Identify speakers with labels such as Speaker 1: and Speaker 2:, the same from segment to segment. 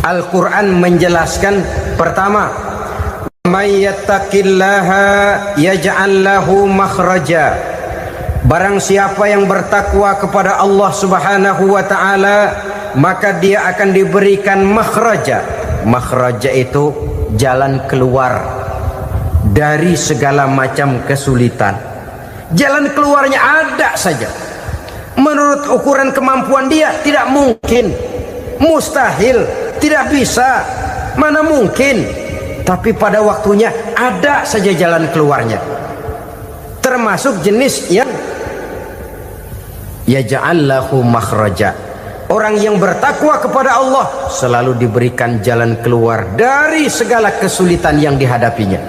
Speaker 1: Al-Quran menjelaskan, pertama, may yattaqillaha yaj'al lahu makhraja. Barang siapa yang bertakwa kepada Allah Subhanahu wa taala, maka dia akan diberikan makhraja. Makhraja itu jalan keluar dari segala macam kesulitan. Jalan keluarnya ada saja. Menurut ukuran kemampuan dia tidak mungkin, mustahil, tidak bisa, mana mungkin. Tapi pada waktunya ada saja jalan keluarnya. Termasuk jenis yang yaj'al lahu makhraja. Orang yang bertakwa kepada Allah selalu diberikan jalan keluar dari segala kesulitan yang dihadapinya.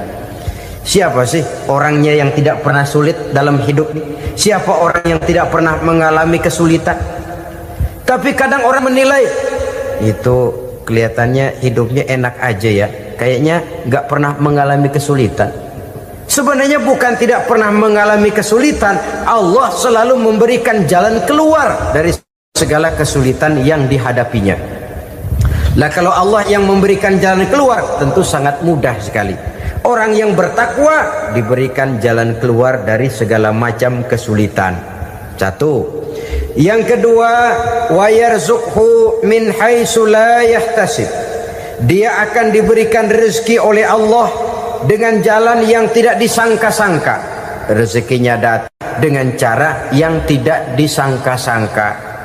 Speaker 1: Siapa sih orangnya yang tidak pernah sulit dalam hidup ini? Siapa orang yang tidak pernah mengalami kesulitan? Tapi kadang orang menilai, itu kelihatannya hidupnya enak aja ya, kayaknya nggak pernah mengalami kesulitan. Sebenarnya bukan tidak pernah mengalami kesulitan, Allah selalu memberikan jalan keluar dari segala kesulitan yang dihadapinya. Lah kalau Allah yang memberikan jalan keluar, tentu sangat mudah sekali. Orang yang bertakwa diberikan jalan keluar dari segala macam kesulitan. Satu. Yang kedua, wa yarzuqhu min haitsu la yahtasib. Dia akan diberikan rezeki oleh Allah dengan jalan yang tidak disangka-sangka. Rezekinya datang dengan cara yang tidak disangka-sangka.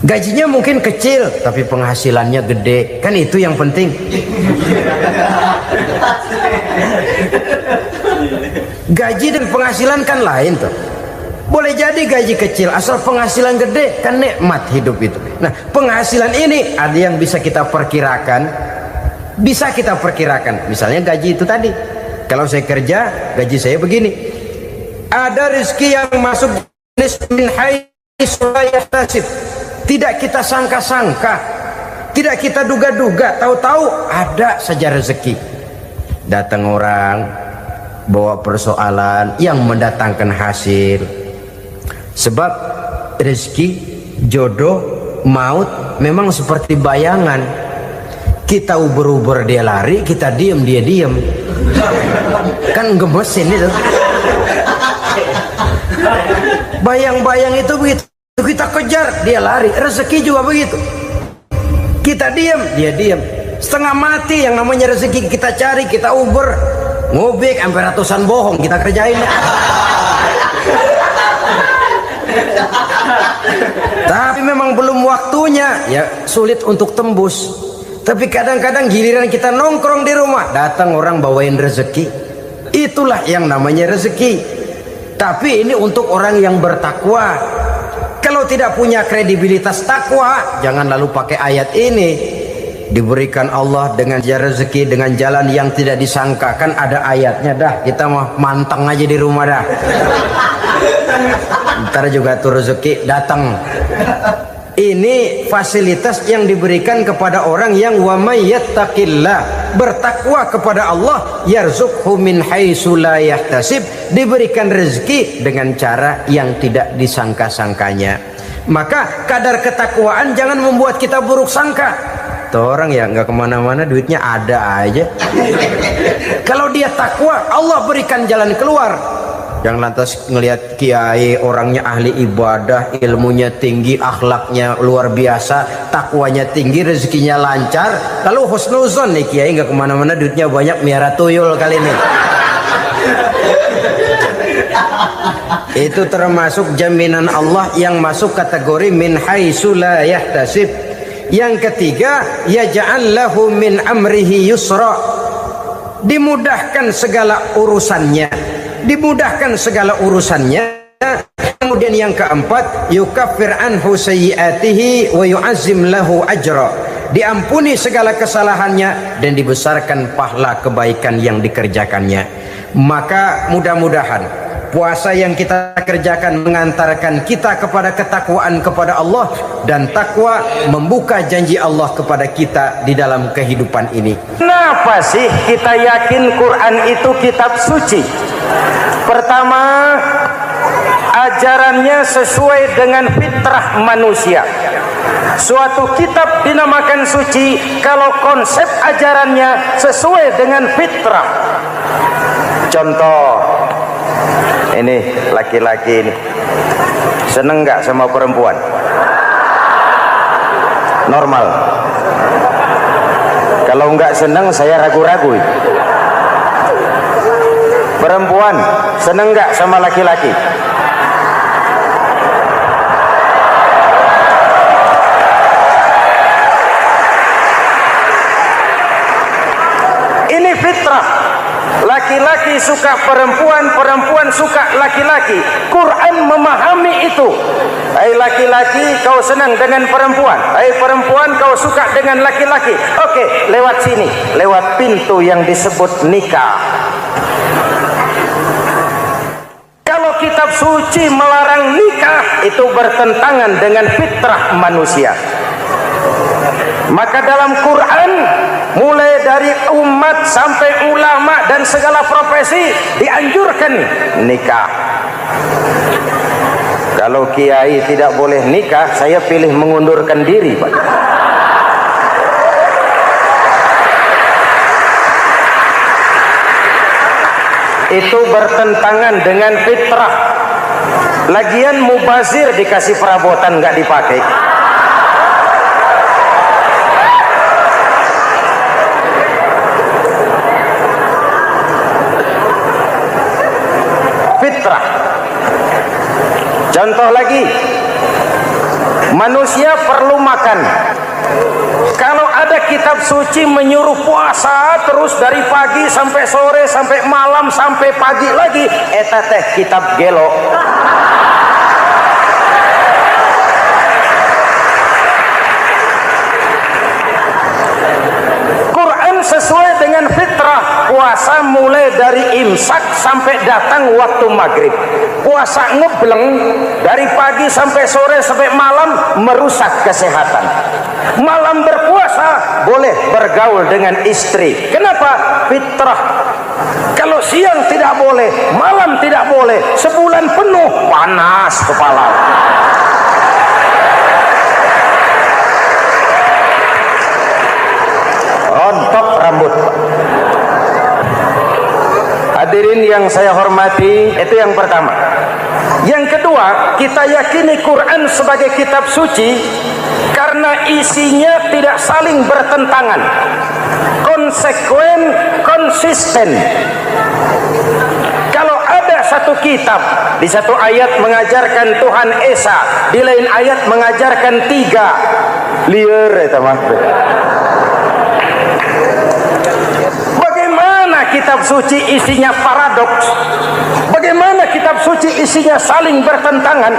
Speaker 1: Gajinya mungkin kecil, tapi penghasilannya gede. Kan itu yang penting. Gaji dan penghasilan kan lain tuh. Boleh jadi gaji kecil, asal penghasilan gede, kan nikmat hidup itu. Nah, penghasilan ini ada yang bisa kita perkirakan. Bisa kita perkirakan. Misalnya gaji itu tadi. Kalau saya kerja, gaji saya begini. Ada rezeki yang masuk jenis min haitsu la yahtasib. Tidak kita sangka-sangka, tidak kita duga-duga, tahu-tahu ada saja rezeki. Datang orang bawa persoalan yang mendatangkan hasil. Sebab rezeki, jodoh, maut memang seperti bayangan. Kita uber-uber dia lari, kita diem dia diem. Kan gemesin itu. Bayang-bayang itu begitu. Kita kejar, dia lari. Rezeki juga begitu. Kita diam, dia diam. Setengah mati yang namanya rezeki kita cari, kita uber, ngobek sampai ratusan bohong kita kerjain. Tapi memang belum waktunya, ya sulit untuk tembus. Tapi kadang-kadang giliran kita nongkrong di rumah, datang orang bawain rezeki. Itulah yang namanya rezeki. Tapi ini untuk orang yang bertakwa. Kalau tidak punya kredibilitas takwa, jangan lalu pakai ayat ini. Diberikan Allah dengan rezeki dengan jalan yang tidak disangka. Kan ada ayatnya dah. Kita mah manteng aja di rumah dah. Ntar juga tuh rezeki datang. Ini fasilitas yang diberikan kepada orang yang wa may yattaqillah, bertakwa kepada Allah, yarzuqhu min haitsu la yahtasib, diberikan rezeki dengan cara yang tidak disangka-sangkanya. Maka kadar ketakwaan jangan membuat kita buruk sangka. Tuh orang ya nggak kemana-mana, duitnya ada aja. Kalau dia takwa, Allah berikan jalan keluar. Yang lantas ngelihat kiai orangnya ahli ibadah, ilmunya tinggi, akhlaknya luar biasa, takwanya tinggi, rezekinya lancar, lalu husnuzon nih kiai nggak kemana-mana, duitnya banyak, miara tuyul kali ini. Itu termasuk jaminan Allah yang masuk kategori min haitsu la yahtasib. Yang ketiga, yaj'al lahu min amrihi yusra, dimudahkan segala urusannya. Dimudahkan segala urusannya. Kemudian yang keempat, yukaffir anhu sayyiatihi wa yu'azzim lahu ajra, diampuni segala kesalahannya dan dibesarkan pahala kebaikan yang dikerjakannya. Maka mudah-mudahan puasa yang kita kerjakan mengantarkan kita kepada ketakwaan kepada Allah, dan takwa membuka janji Allah kepada kita di dalam kehidupan ini. Kenapa sih kita yakin Quran itu kitab suci? Pertama, ajarannya sesuai dengan fitrah manusia. Suatu kitab dinamakan suci kalau konsep ajarannya sesuai dengan fitrah. Contoh, ini laki-laki ini seneng nggak sama perempuan? Normal. Kalau nggak seneng saya ragu-ragu. Perempuan seneng nggak sama laki-laki? Ini fitrah. Laki-laki suka perempuan, perempuan suka laki-laki. Quran memahami itu. Hai laki-laki, kau senang dengan perempuan. Hai perempuan, kau suka dengan laki-laki. Oke, lewat sini, lewat pintu yang disebut nikah. Kalau kitab suci melarang nikah, itu bertentangan dengan fitrah manusia. Maka dalam Quran, mulai dari umat sampai ulama dan segala profesi dianjurkan nikah. Kalau kiai tidak boleh nikah, saya pilih mengundurkan diri, Pak. Itu bertentangan dengan fitrah. Lagian mubazir dikasih perabotan nggak dipakai. Fitrah. Contoh lagi, manusia perlu makan. Kalau ada kitab suci menyuruh puasa terus dari pagi sampai sore sampai malam sampai pagi lagi, eta teh kitab gelo. Quran sesuai dengan fitrah. Puasa mulai dari imsak sampai datang waktu maghrib. Puasa ngebleng dari pagi sampai sore sampai malam merusak kesehatan. Malam berpuasa boleh bergaul dengan istri. Kenapa? Fitrah. Kalau siang tidak boleh, malam tidak boleh, sebulan penuh panas kepala. Rontok rambut. Hadirin yang saya hormati, itu yang pertama. Yang kedua, kita yakini Quran sebagai kitab suci karena isinya tidak saling bertentangan, konsekuen, konsisten. Kalau ada satu kitab, di satu ayat mengajarkan Tuhan Esa, di lain ayat mengajarkan tiga, liar itu mah. Kitab suci isinya paradoks. Bagaimana kitab suci isinya saling bertentangan?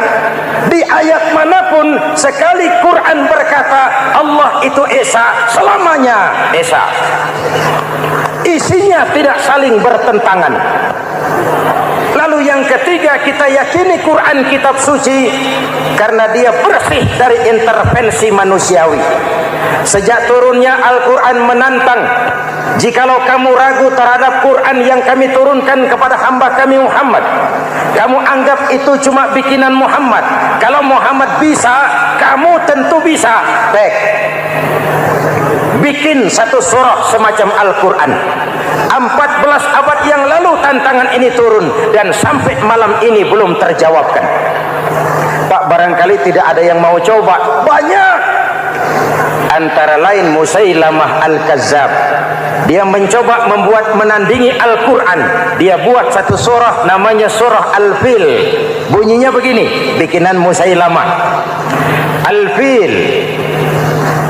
Speaker 1: Di ayat manapun sekali Quran berkata Allah itu Esa, selamanya Esa. Isinya tidak saling bertentangan. Lalu yang ketiga, kita yakini Quran kitab suci karena dia bersih dari intervensi manusiawi. Sejak turunnya Al-Quran menantang, jikalau kamu ragu terhadap Quran yang kami turunkan kepada hamba kami Muhammad, kamu anggap itu cuma bikinan Muhammad. Kalau Muhammad bisa, kamu tentu bisa. Baik, bikin satu surah semacam Al-Quran. 14 abad yang lalu tantangan ini turun dan sampai malam ini belum terjawabkan. Pak, barangkali tidak ada yang mau coba. Banyak. Antara lain Musailamah Al-Kazzab. Dia mencoba membuat menandingi Al-Quran. Dia buat satu surah namanya surah Al-Fil. Bunyinya begini, bikinan Musailamah. Al-Fil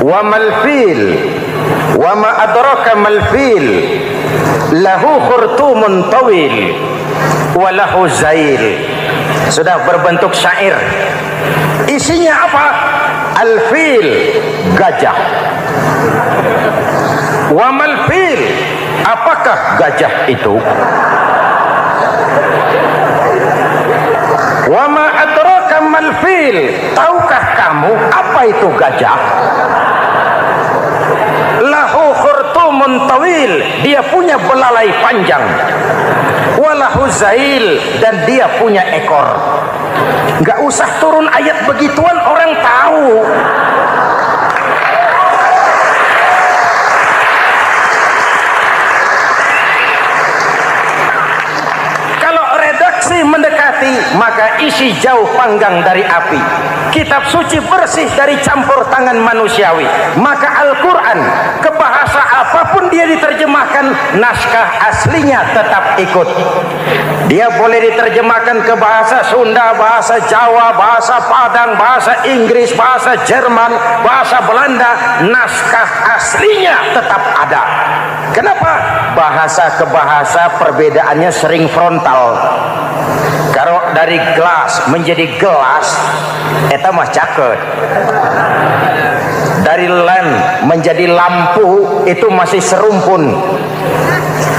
Speaker 1: wa mal-fil wa ma adraka mal-fil lahu khurtumun tawil wa lahu zail. Sudah berbentuk syair. Isinya apa? Al-fil, gajah. Wa mal-fil, apakah gajah itu? Wa ma adraka mal-fil, tahukah kamu apa itu gajah? Lahu khurtumun tawil, dia punya belalai panjang. Walahu zail, dan dia punya ekor. Gak usah turun ayat begituan, orang tahu. maka isi jauh panggang dari api. Kitab suci bersih dari campur tangan manusiawi. Maka Al-Quran ke bahasa apapun dia diterjemahkan, naskah aslinya tetap ikut. Dia boleh diterjemahkan ke bahasa Sunda, bahasa Jawa, bahasa Padang, bahasa Inggris, bahasa Jerman, bahasa Belanda, naskah aslinya tetap ada. Kenapa? Bahasa ke bahasa perbedaannya sering frontal. Kalau dari gelas menjadi gelas, eta mah caket. Dari lamp menjadi lampu, itu masih serumpun.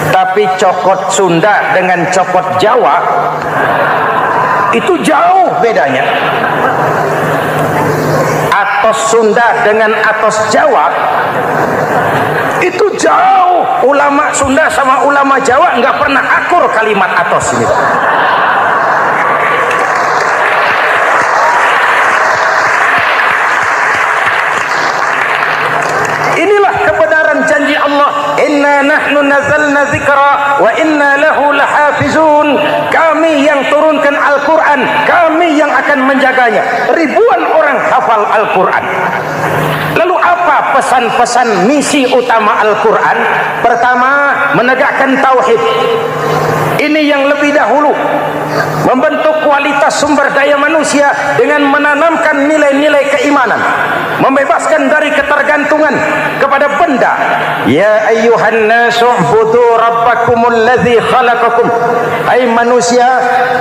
Speaker 1: Tapi cokot Sunda dengan cokot Jawa itu jauh bedanya. Atos Sunda dengan atos Jawa itu jauh. Ulama Sunda sama ulama Jawa nggak pernah akur kalimat atos ini. Inilah kebenaran janji Allah, inna nahnu nazzalna dzikra wa inna lahu lahafizun. Kami yang turunkan Al-Quran, kami yang akan menjaganya. Ribuan orang hafal Al-Quran. Lalu apa pesan-pesan misi utama Al-Quran? Pertama, menegakkan tauhid. Ini yang lebih dahulu, membentuk kualitas sumber daya manusia dengan menanamkan nilai-nilai keimanan, membebaskan dari ketergantungan kepada benda. Ya ayyuhan nasu ubudu rabbakumul ladzi khalaqakum. Hai manusia,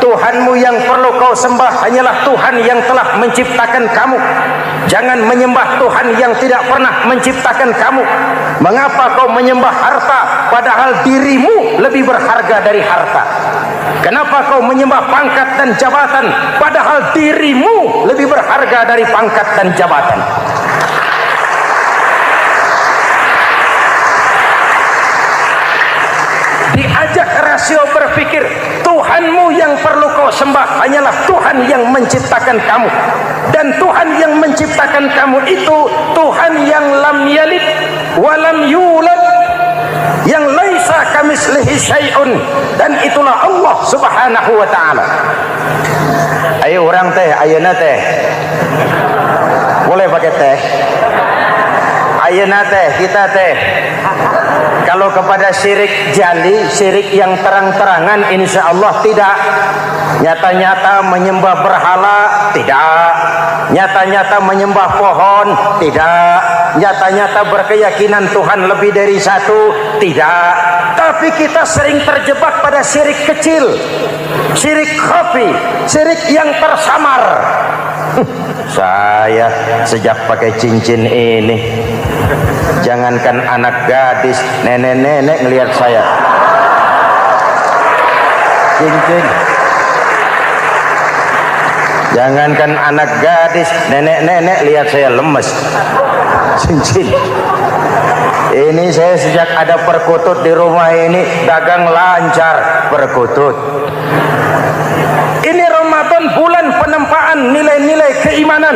Speaker 1: Tuhanmu yang perlu kau sembah hanyalah Tuhan yang telah menciptakan kamu. Jangan menyembah Tuhan yang tidak pernah menciptakan kamu. Mengapa kau menyembah harta padahal dirimu lebih berharga dari harta? Kenapa kau menyembah pangkat dan jabatan padahal dirimu lebih berharga dari pangkat dan jabatan? Diajak rasio berpikir, Tuhanmu yang perlu kau sembah hanyalah Tuhan yang menciptakan kamu. Dan Tuhan yang menciptakan kamu itu Tuhan yang lam yalid walam yulad, yang laisa kamislihi syai'un, dan itulah Allah Subhanahu wa taala. Ayo orang teh, ayeuna teh. Boleh pakai teh? Ayeuna teh, kita teh. Kalau kepada syirik jali, syirik yang terang-terangan, insya Allah tidak. Nyata-nyata menyembah berhala, tidak. Nyata-nyata menyembah pohon, tidak. Nyata-nyata berkeyakinan Tuhan lebih dari satu, tidak. Tapi kita sering terjebak pada syirik kecil, syirik khafi, syirik yang tersamar. Saya sejak pakai cincin ini, jangankan anak gadis, nenek-nenek ngelihat saya cincin. Jangankan anak gadis, nenek-nenek lihat saya lemes cincin. Ini saya sejak ada perkutut di rumah ini dagang lancar perkutut. Ini Ramadan, bulan penempaan nilai-nilai keimanan.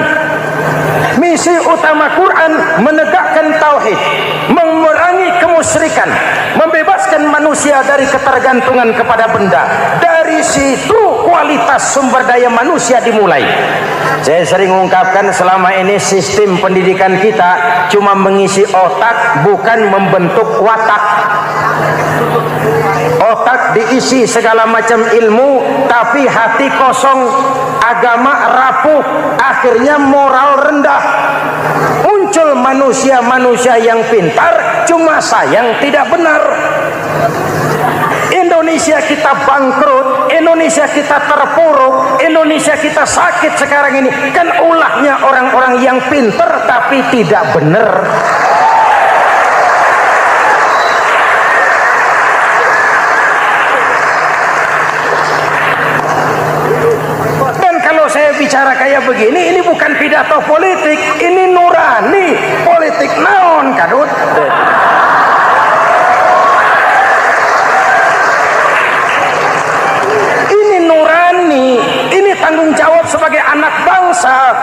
Speaker 1: Misi utama Quran menegakkan tauhid, mengurangi kemusyrikan, membebaskan manusia dari ketergantungan kepada benda. Dari situ kualitas sumber daya manusia dimulai. Saya sering ungkapkan, selama ini sistem pendidikan kita cuma mengisi otak, bukan membentuk watak. Otak diisi segala macam ilmu, tapi hati kosong, agama rapuh, akhirnya moral rendah. Muncul manusia-manusia yang pintar, cuma sayang tidak benar. Indonesia kita bangkrut, Indonesia kita terpuruk, Indonesia kita sakit sekarang ini, kan ulahnya orang-orang yang pintar tapi tidak benar. Bicara kayak begini, ini bukan pidato politik, ini nurani. Politik naon kadut. Ini nurani, ini tanggung jawab sebagai anak bangsa.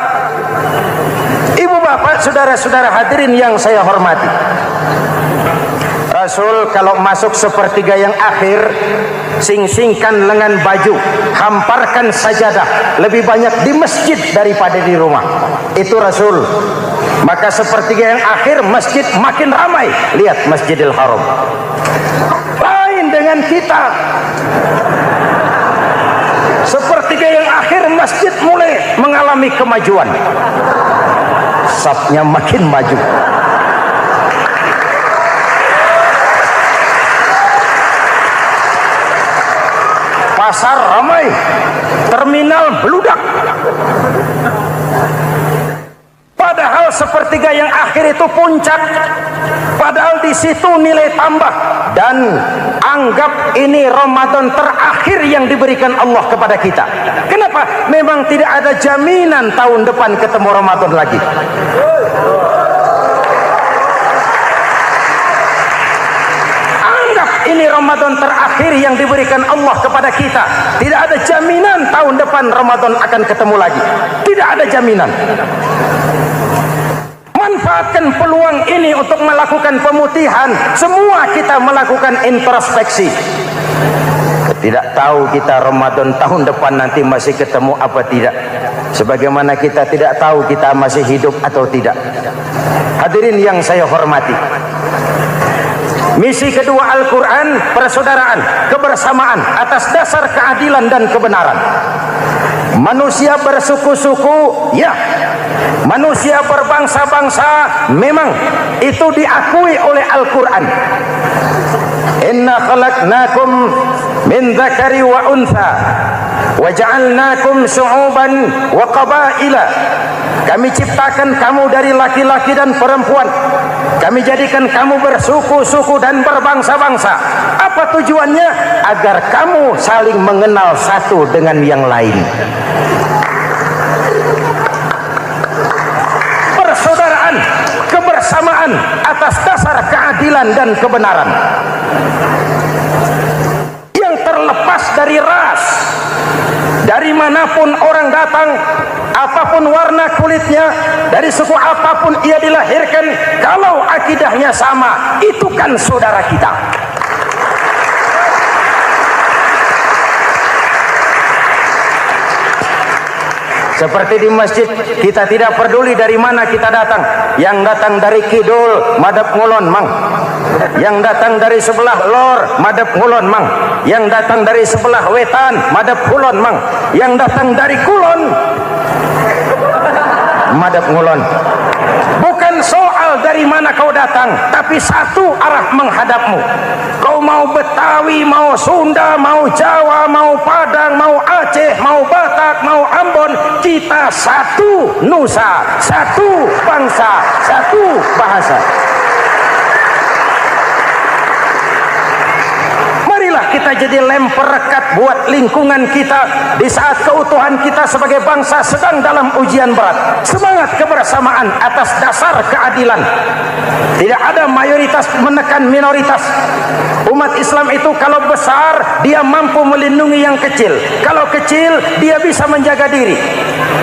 Speaker 1: Ibu bapak, saudara-saudara hadirin yang saya hormati, Rasul kalau masuk sepertiga yang akhir, sing-singkan lengan baju, hamparkan sajadah, lebih banyak di masjid daripada di rumah. Itu Rasul. Maka sepertiga yang akhir masjid makin ramai. Lihat Masjidil Haram. Lain dengan kita. Sepertiga yang akhir masjid mulai mengalami kemajuan. Safnya makin maju. Pasar ramai, terminal beludak. Padahal sepertiga yang akhir itu puncak. Padahal di situ nilai tambah. Dan anggap ini Ramadan terakhir yang diberikan Allah kepada kita. Kenapa? Memang tidak ada jaminan tahun depan ketemu Ramadan lagi. Ini Ramadan terakhir yang diberikan Allah kepada kita. Tidak ada jaminan tahun depan Ramadan akan ketemu lagi. Tidak ada jaminan. Manfaatkan peluang ini untuk melakukan pemutihan. Semua kita melakukan introspeksi. Tidak tahu kita Ramadan tahun depan nanti masih ketemu apa tidak. Sebagaimana kita tidak tahu kita masih hidup atau tidak. Hadirin yang saya hormati. Misi kedua Al-Quran, persaudaraan, kebersamaan atas dasar keadilan dan kebenaran. Manusia bersuku-suku, ya. Manusia berbangsa-bangsa, memang itu diakui oleh Al-Quran. Inna khalaqnakum min dzakari wa untha wa ja'alnakum syu'uban wa qabaila. Kami ciptakan kamu dari laki-laki dan perempuan. Kami jadikan kamu bersuku-suku dan berbangsa-bangsa. Apa tujuannya? Agar kamu saling mengenal satu dengan yang lain. Persaudaraan, kebersamaan atas dasar keadilan dan kebenaran. Yang terlepas dari ras. Dari manapun orang datang, apapun warna kulitnya, dari suku apapun ia dilahirkan, kalau akidahnya sama, itu kan saudara kita. Seperti di masjid, kita tidak peduli dari mana kita datang. Yang datang dari kidul, madhab ngulon mang. Yang datang dari sebelah lor, madhab ngulon mang. Yang datang dari sebelah wetan, madhab kulon mang. Yang datang dari kulon, madhab ngulon. Bukan soal dari mana kau datang, tapi satu arah menghadapmu. Kau mau Betawi, mau Sunda, mau Jawa, mau Padang, mau Aceh, mau Batak, mau Ambon, kita satu nusa, satu bangsa, satu bahasa. Kita jadi lem perekat buat lingkungan kita di saat keutuhan kita sebagai bangsa sedang dalam ujian berat. Semangat kebersamaan atas dasar keadilan. Tidak ada mayoritas menekan minoritas. Umat Islam itu kalau besar dia mampu melindungi yang kecil. Kalau kecil dia bisa menjaga diri.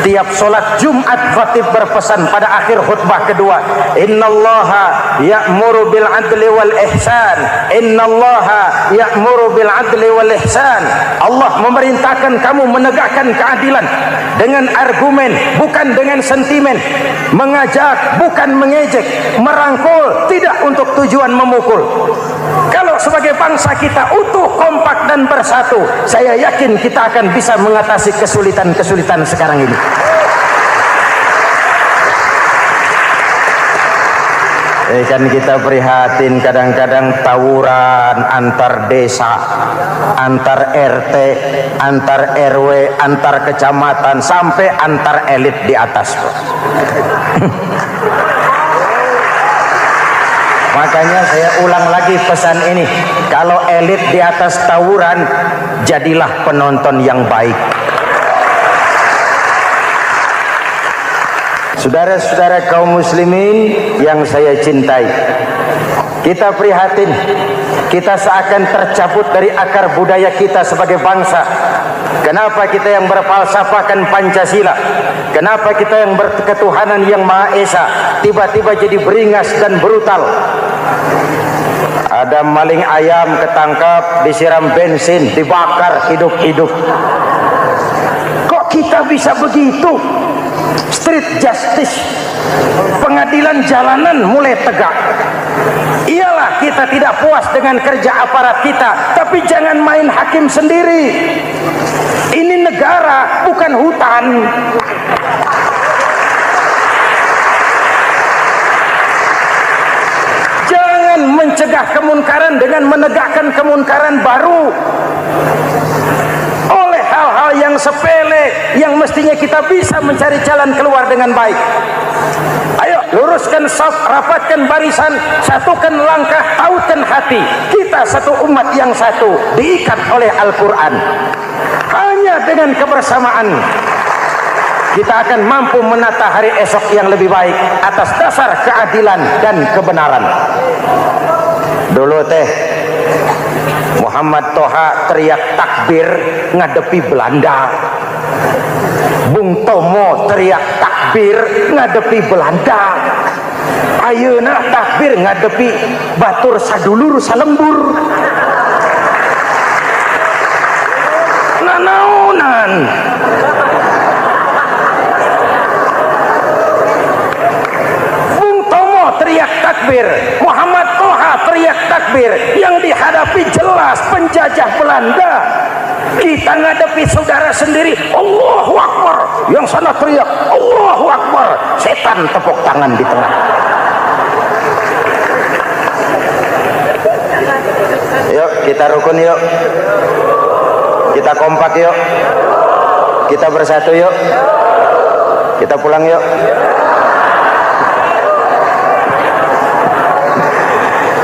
Speaker 1: Tiap sholat Jumat khatib berpesan pada akhir khutbah kedua, innallaha ya'muru bil adli wal ihsan. Innallaha ya'muru bil adli wal ihsan. Allah memerintahkan kamu menegakkan keadilan dengan argumen, bukan dengan sentimen. Mengajak, bukan mengejek. Merangkul, tidak untuk tujuan memukul. Kalau sebagai bangsa kita utuh, kompak dan bersatu, saya yakin kita akan bisa mengatasi kesulitan-kesulitan sekarang ini. Kan kita prihatin kadang-kadang tawuran antar desa, antar RT, antar RW, antar kecamatan, sampai antar elit di atas. Makanya saya ulang lagi pesan ini, kalau elit di atas tawuran, jadilah penonton yang baik. Saudara-saudara kaum muslimin yang saya cintai, kita prihatin, kita seakan tercabut dari akar budaya kita sebagai bangsa. Kenapa kita yang berfalsafahkan Pancasila, kenapa kita yang berketuhanan yang Maha Esa tiba-tiba jadi beringas dan brutal? Ada maling ayam ketangkap, disiram bensin, dibakar hidup-hidup. Kok kita bisa begitu? Street justice, pengadilan jalanan mulai tegak. Iyalah kita tidak puas dengan kerja aparat kita, tapi jangan main hakim sendiri. Ini negara, bukan hutan. Jangan mencegah kemunkaran dengan menegakkan kemunkaran baru. Oleh hal-hal yang sepele yang mestinya kita bisa mencari jalan keluar dengan baik. Ayo luruskan saf, rapatkan barisan, satukan langkah, tautkan hati. Kita satu umat yang satu, diikat oleh Al-Quran. Hanya dengan kebersamaan kita akan mampu menata hari esok yang lebih baik atas dasar keadilan dan kebenaran. Dulu teh Muhammad Toha teriak takbir ngadepi Belanda. Bung Tomo teriak takbir ngadepi Belanda. Ayeuna takbir ngadepi batur sadulur salembur. Nanaunan. Bung Tomo teriak takbir, Muhammad Toha teriak takbir. Yang dihadapi jelas penjajah Belanda. Kita ngadepi saudara sendiri, Allahu Akbar. Yang sana teriak Allahu Akbar. Setan tepuk tangan di tengah. Yuk kita rukun yuk. Kita kompak yuk. Kita bersatu yuk. Kita pulang yuk.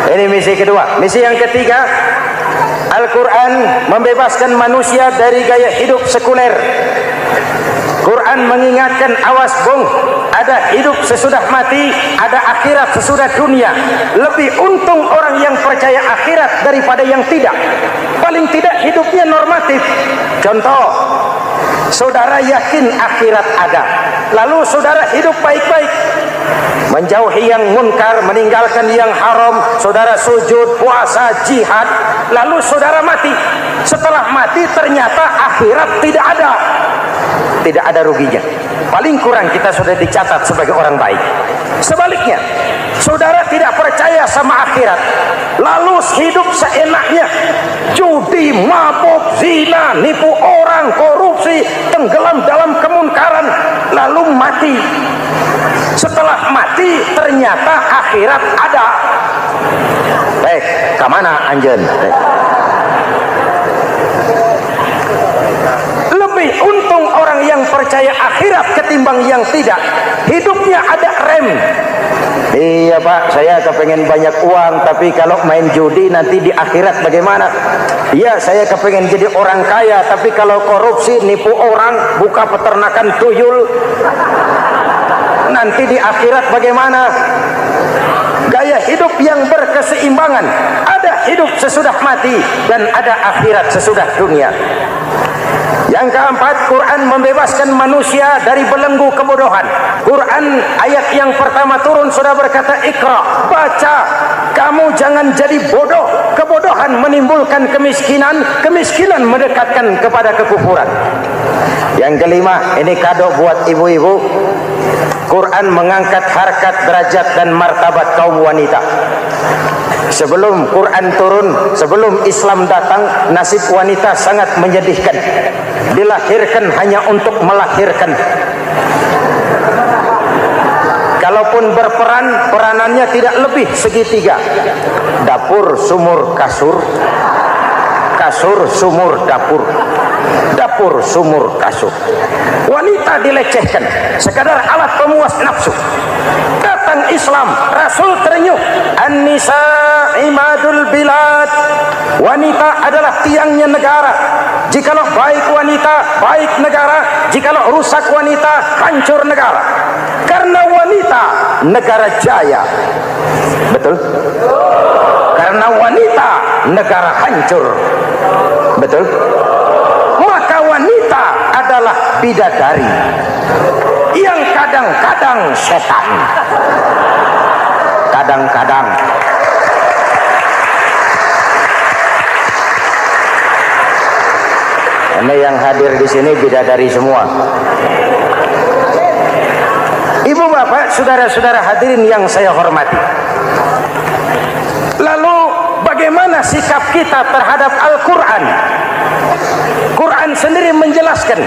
Speaker 1: Ini misi kedua. Misi yang ketiga, Al-Quran membebaskan manusia dari gaya hidup sekuler. Quran mengingatkan, awas bung, ada hidup sesudah mati, ada akhirat sesudah dunia. Lebih untung orang yang percaya akhirat daripada yang tidak. Paling tidak hidupnya normatif. Contoh, saudara yakin akhirat ada, lalu saudara hidup baik-baik, menjauhi yang munkar, meninggalkan yang haram, saudara sujud, puasa, jihad, lalu saudara mati. Setelah mati ternyata akhirat tidak ada. Tidak ada ruginya. Paling kurang kita sudah dicatat sebagai orang baik. Sebaliknya, saudara tidak percaya sama akhirat, lalu hidup seenaknya, judi, mabuk, zina, nipu orang, korupsi, tenggelam dalam kemunkaran, lalu mati. Setelah mati ternyata akhirat ada. Kemana anjen? Lebih untung orang yang percaya akhirat ketimbang yang tidak. Hidupnya ada rem. Iya pak, saya kepengen banyak uang, tapi kalau main judi nanti di akhirat bagaimana? Iya, saya kepengen jadi orang kaya, tapi kalau korupsi, nipu orang, buka peternakan tuyul, nanti di akhirat bagaimana? Gaya hidup yang berkeseimbangan. Ada hidup sesudah mati dan ada akhirat sesudah dunia. Yang keempat, Quran membebaskan manusia dari belenggu kebodohan. Quran ayat yang pertama turun sudah berkata, Iqra, baca, kamu jangan jadi bodoh. Kebodohan menimbulkan kemiskinan, kemiskinan mendekatkan kepada kekufuran. Yang kelima, ini kado buat ibu-ibu. Quran mengangkat harkat, derajat dan martabat kaum wanita. Sebelum Quran turun, sebelum Islam datang, nasib wanita sangat menyedihkan. Dilahirkan hanya untuk melahirkan. Kalaupun berperan, peranannya tidak lebih segitiga. Dapur, sumur, kasur. Kasur, sumur, dapur. Dapur, sumur, kasur. Wanita dilecehkan, sekadar alat pemuas nafsu. Datang Islam, Rasul terenyuh, An-nisa imadul bilad. Wanita adalah tiangnya negara. Jikalau baik wanita, baik negara. Jikalau rusak wanita, hancur negara. Karena wanita, negara jaya. Betul? Karena wanita, negara hancur. Betul? Maka wanita adalah bidadari yang kadang-kadang setan. Kadang-kadang Karena yang hadir di sini bidadari semua. Ibu bapak, saudara-saudara hadirin yang saya hormati. Lalu bagaimana sikap kita terhadap Al-Quran? Quran sendiri menjelaskan,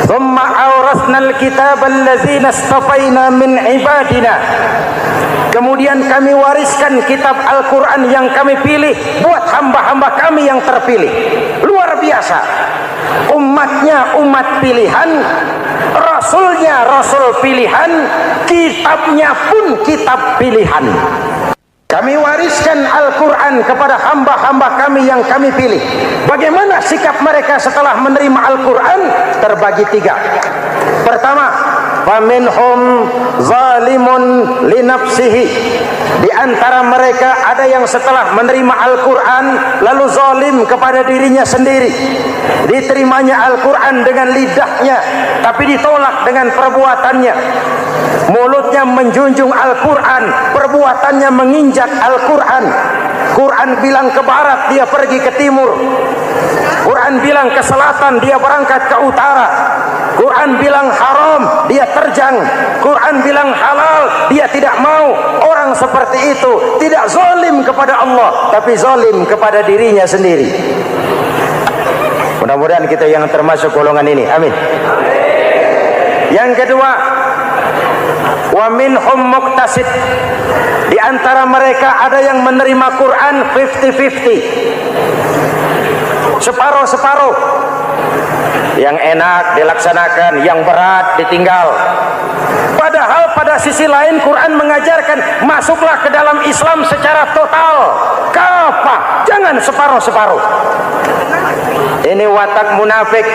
Speaker 1: "Tsumma awrasnal kitaba allazina istafaina min ibadina." Kemudian kami wariskan kitab Al-Quran yang kami pilih buat hamba-hamba kami yang terpilih. Luar biasa. Umatnya umat pilihan, rasulnya rasul pilihan, kitabnya pun kitab pilihan. Kami wariskan Al-Quran kepada hamba-hamba kami yang kami pilih. Bagaimana sikap mereka setelah menerima Al-Quran? Terbagi tiga. Pertama, faminhum zalimun linafsihi. Di antara mereka ada yang setelah menerima Al-Quran lalu zalim kepada dirinya sendiri. Diterimanya Al-Quran dengan lidahnya, tapi ditolak dengan perbuatannya. Mulutnya menjunjung Al-Quran, perbuatannya menginjak Al-Quran. Quran bilang ke barat, dia pergi ke timur. Quran bilang ke selatan, dia berangkat ke utara. Quran bilang haram, dia terjang. Quran bilang halal, dia tidak mau. Orang seperti itu tidak zalim kepada Allah, tapi zalim kepada dirinya sendiri. Mudah-mudahan kita yang termasuk golongan ini. Amin. Yang kedua, wa minhum muqtasid. Di antara mereka ada yang menerima Quran 50-50. Separuh-separuh. Yang enak dilaksanakan, yang berat ditinggal. Padahal pada sisi lain Quran mengajarkan masuklah ke dalam Islam secara total, kafah, jangan separuh-separuh. Ini watak munafik.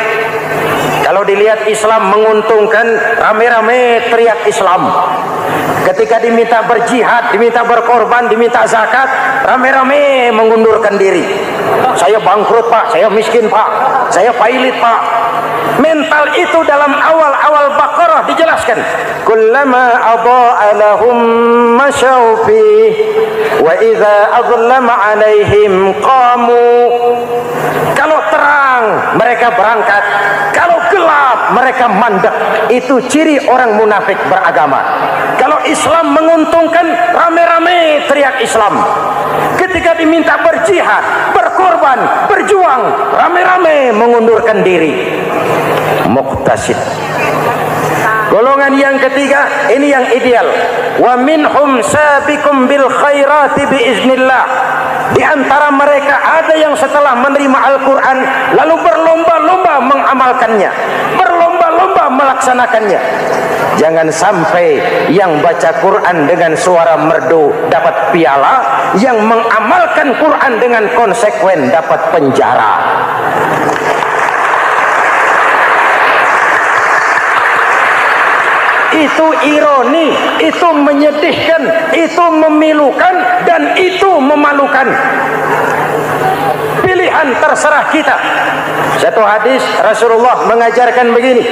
Speaker 1: Kalau dilihat Islam menguntungkan, rame-rame teriak Islam. Ketika diminta berjihad, diminta berkorban, diminta zakat, rame-rame mengundurkan diri. Saya bangkrut pak, saya miskin pak, saya pailit pak. Mental itu dalam awal-awal Baqarah dijelaskan. Kullama adha'a lahum masyaw fi wa idza adlama alaihim qamu. Kalau terang mereka berangkat, kalau gelap mereka mandek. Itu ciri orang munafik beragama. Kalau Islam menguntungkan, rame-rame teriak Islam. Ketika diminta berjihad, berkorban, berjuang, rame-rame mengundurkan diri. Muqtasid. Golongan yang ketiga, ini yang ideal. Wa minhum sabiqum bil khairati biiznillah. Di antara mereka ada yang setelah menerima Al-Quran lalu berlomba-lomba mengamalkannya, berlomba-lomba melaksanakannya. Jangan sampai yang baca Quran dengan suara merdu dapat piala, yang mengamalkan Quran dengan konsekuen dapat penjara. Itu ironi, itu menyedihkan, itu memilukan, dan itu memalukan. Pilihan terserah kita. Satu hadis Rasulullah mengajarkan begini,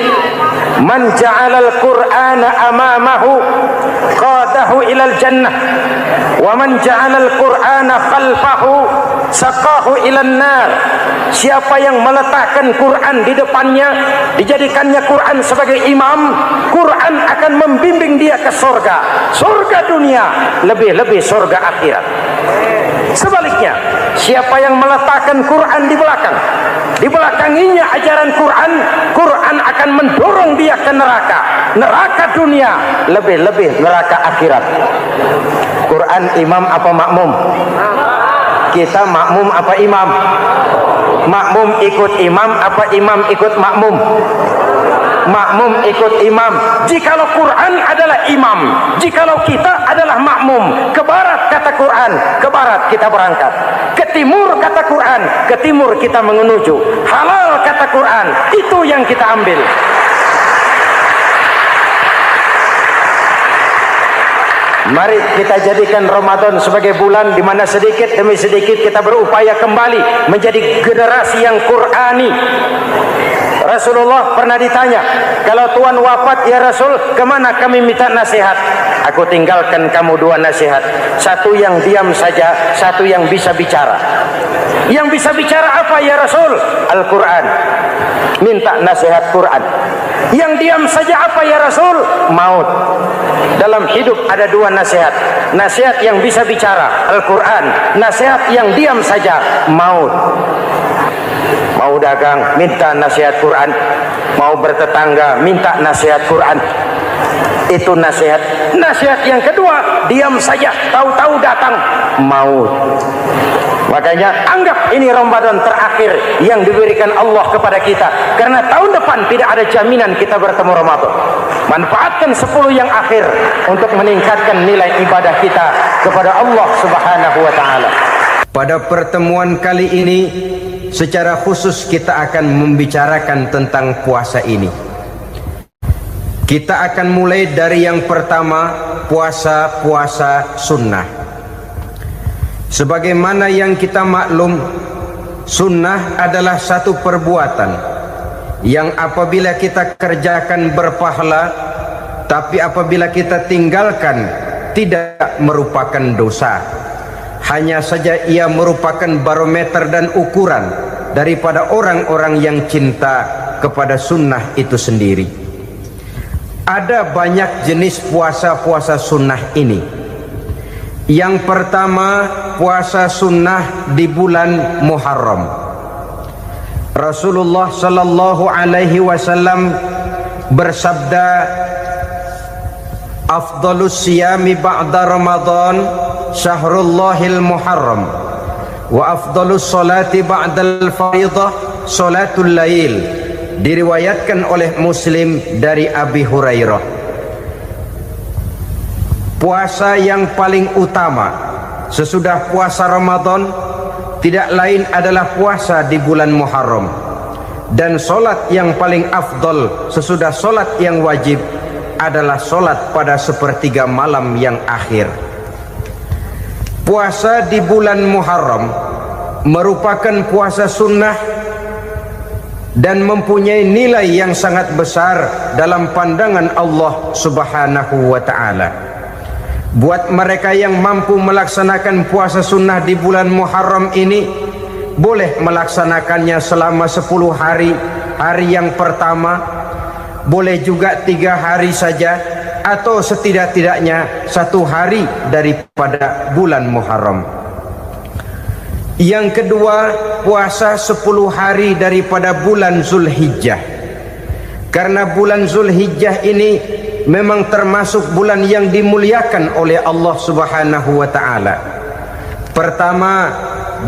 Speaker 1: man ja'alal qur'ana amamahu qadahu ilal jannah wa man ja'alal qur'ana khalfahu saqahu ilan nar. Siapa yang meletakkan Quran di depannya, dijadikannya Quran sebagai imam, Quran akan membimbing dia ke surga, surga dunia, lebih-lebih surga akhirat. Sebaliknya, siapa yang meletakkan Quran di belakang, dibelakanginya ajaran Quran, Quran akan mendorong dia ke neraka, neraka dunia, lebih-lebih neraka akhirat. Quran imam apa makmum? Kita makmum apa imam? Makmum ikut imam apa imam ikut makmum? Makmum ikut imam. Jikalau Quran adalah imam, jikalau kita adalah makmum. Ke barat kata Quran, ke barat kita berangkat. Ke timur kata Quran, ke timur kita menuju. Halal kata Quran, itu yang kita ambil. Mari kita jadikan Ramadan sebagai bulan di mana sedikit demi sedikit kita berupaya kembali menjadi generasi yang Qurani. Rasulullah pernah ditanya, kalau Tuhan wafat ya Rasul, kemana kami minta nasihat? Aku tinggalkan kamu dua nasihat, satu yang diam saja, satu yang bisa bicara. Yang bisa bicara apa ya Rasul? Al-Quran. Minta nasihat Quran. Yang diam saja apa ya Rasul? Maut. Dalam hidup ada dua nasihat. Nasihat yang bisa bicara, Al-Quran. Nasihat yang diam saja, maut. Mau dagang, minta nasihat Quran. Mau bertetangga, minta nasihat Quran. Itu nasihat. Nasihat yang kedua, diam saja, tahu-tahu datang maut. Makanya anggap ini Ramadan terakhir yang diberikan Allah kepada kita, karena tahun depan tidak ada jaminan kita bertemu Ramadan. Manfaatkan 10 yang akhir untuk meningkatkan nilai ibadah kita kepada Allah Subhanahu wa taala. Pada pertemuan kali ini secara khusus kita akan membicarakan tentang puasa ini. Kita akan mulai dari yang pertama, puasa sunnah. Sebagaimana yang kita maklum, sunnah adalah satu perbuatan yang apabila kita kerjakan berpahala, tapi apabila kita tinggalkan tidak merupakan dosa. Hanya saja ia merupakan barometer dan ukuran daripada orang-orang yang cinta kepada sunnah itu sendiri. Ada banyak jenis puasa-puasa sunnah ini. Yang pertama, puasa sunnah di bulan Muharram. Rasulullah sallallahu alaihi wasallam bersabda, "Afdhalus siyami ba'da Ramadan syahrullahil Muharram, wa afdhalus salati ba'dal fardhah salatul lail." Diriwayatkan oleh Muslim dari Abi Hurairah. Puasa yang paling utama sesudah puasa Ramadan tidak lain adalah puasa di bulan Muharram. Dan solat yang paling afdol sesudah solat yang wajib adalah solat pada sepertiga malam yang akhir. Puasa di bulan Muharram merupakan puasa sunnah dan mempunyai nilai yang sangat besar dalam pandangan Allah Subhanahu wa ta'ala. Buat mereka yang mampu melaksanakan puasa sunnah di bulan Muharram ini, boleh melaksanakannya selama 10 hari. Hari yang pertama, boleh juga 3 hari saja, atau setidak-tidaknya 1 hari daripada bulan Muharram. Yang kedua, puasa 10 hari daripada bulan Zulhijjah. Karena bulan Zulhijjah ini memang termasuk bulan yang dimuliakan oleh Allah Subhanahu wa taala. Pertama,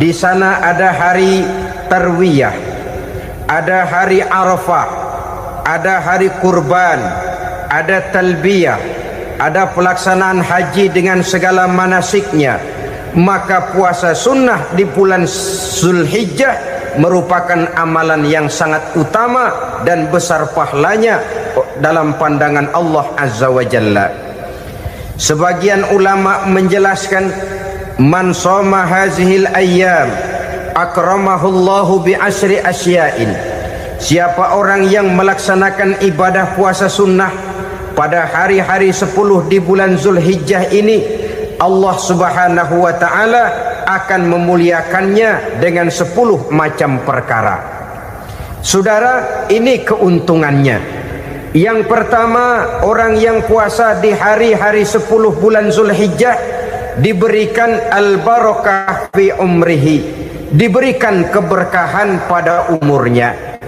Speaker 1: di sana ada hari Tarwiyah, ada hari Arafah, ada hari kurban, ada talbiyah, ada pelaksanaan haji dengan segala manasiknya. Maka puasa sunnah di bulan Zulhijjah merupakan amalan yang sangat utama dan besar pahalanya dalam pandangan Allah Azza wa Jalla. Sebagian ulama menjelaskan, man shoma hazihil ayyam akramahullahu bi asri asya'in. Siapa orang yang melaksanakan ibadah puasa sunnah pada hari-hari 10 di bulan Zulhijjah ini, Allah Subhanahu wa ta'ala akan memuliakannya dengan 10 macam perkara. Saudara, ini keuntungannya. Yang pertama, orang yang puasa di hari-hari 10 bulan Zulhijjah diberikan al-barakah fi umrihi, diberikan keberkahan pada umurnya.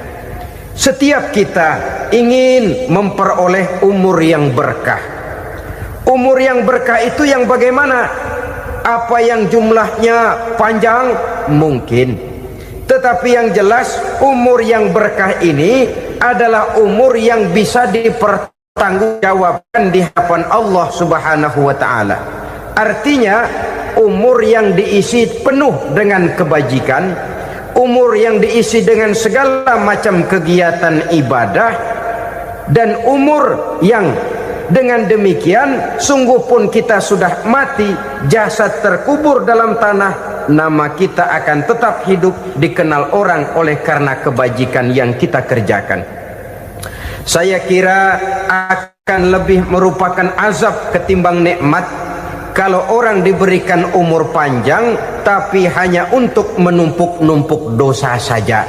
Speaker 1: Setiap kita ingin memperoleh umur yang berkah. Umur yang berkah itu yang bagaimana? Apa yang jumlahnya panjang? Mungkin. Tetapi yang jelas, umur yang berkah ini adalah umur yang bisa dipertanggungjawabkan di hadapan Allah Subhanahu wa ta'ala. Artinya, umur yang diisi penuh dengan kebajikan, umur yang diisi dengan segala macam kegiatan ibadah, dan umur yang dengan demikian sungguh pun kita sudah mati, jasad terkubur dalam tanah, nama kita akan tetap hidup, dikenal orang oleh karena kebajikan yang kita kerjakan. Saya kira akan lebih merupakan azab ketimbang nikmat kalau orang diberikan umur panjang tapi hanya untuk menumpuk-numpuk dosa saja?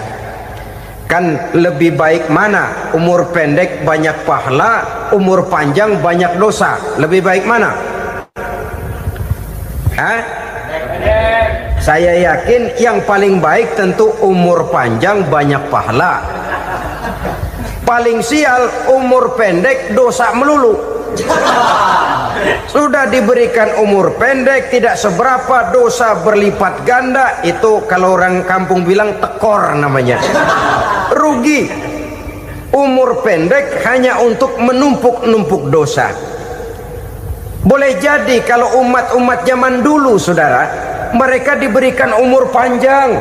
Speaker 1: Kan lebih baik mana? Umur pendek banyak pahala, umur panjang banyak dosa. Lebih baik mana? Hah? Saya yakin yang paling baik tentu umur panjang banyak pahala. Paling sial umur pendek dosa melulu. Sudah diberikan umur pendek tidak seberapa, dosa berlipat ganda. Itu kalau orang kampung bilang tekor namanya. Rugi. Umur pendek hanya untuk menumpuk-numpuk dosa. Boleh jadi kalau umat-umat zaman dulu, saudara, mereka diberikan umur panjang.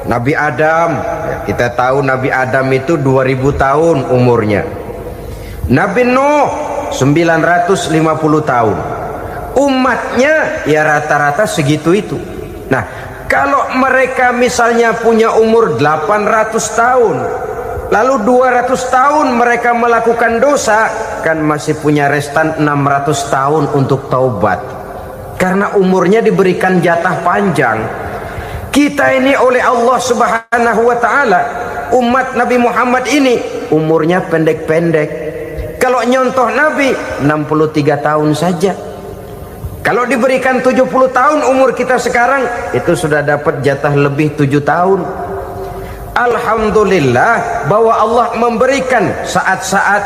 Speaker 1: Nabi Adam, kita tahu Nabi Adam itu 2000 tahun umurnya. Nabi Nuh 950 tahun. Umatnya ya rata-rata segitu itu. Nah, kalau mereka misalnya punya umur 800 tahun, lalu 200 tahun mereka melakukan dosa, kan masih punya restan 600 tahun untuk taubat. Karena umurnya diberikan jatah panjang. Kita ini oleh Allah Subhanahu wa taala, umat Nabi Muhammad ini umurnya pendek-pendek. Kalau nyontoh Nabi 63 tahun saja. Kalau diberikan 70 tahun umur kita sekarang, itu sudah dapat jatah lebih 7 tahun. Alhamdulillah bahwa Allah memberikan saat-saat,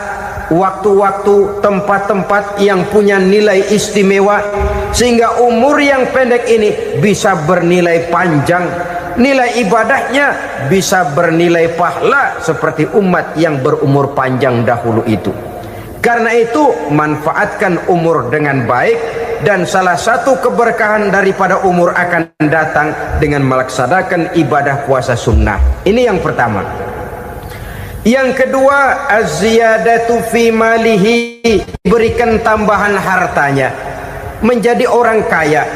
Speaker 1: waktu-waktu, tempat-tempat yang punya nilai istimewa, sehingga umur yang pendek ini bisa bernilai panjang, nilai ibadahnya bisa bernilai pahala seperti umat yang berumur panjang dahulu itu. Karena itu manfaatkan umur dengan baik, dan salah satu keberkahan daripada umur akan datang dengan melaksanakan ibadah puasa sunnah. Ini yang pertama. Yang kedua, az-ziyadatu fi malihi, berikan tambahan hartanya, menjadi orang kaya.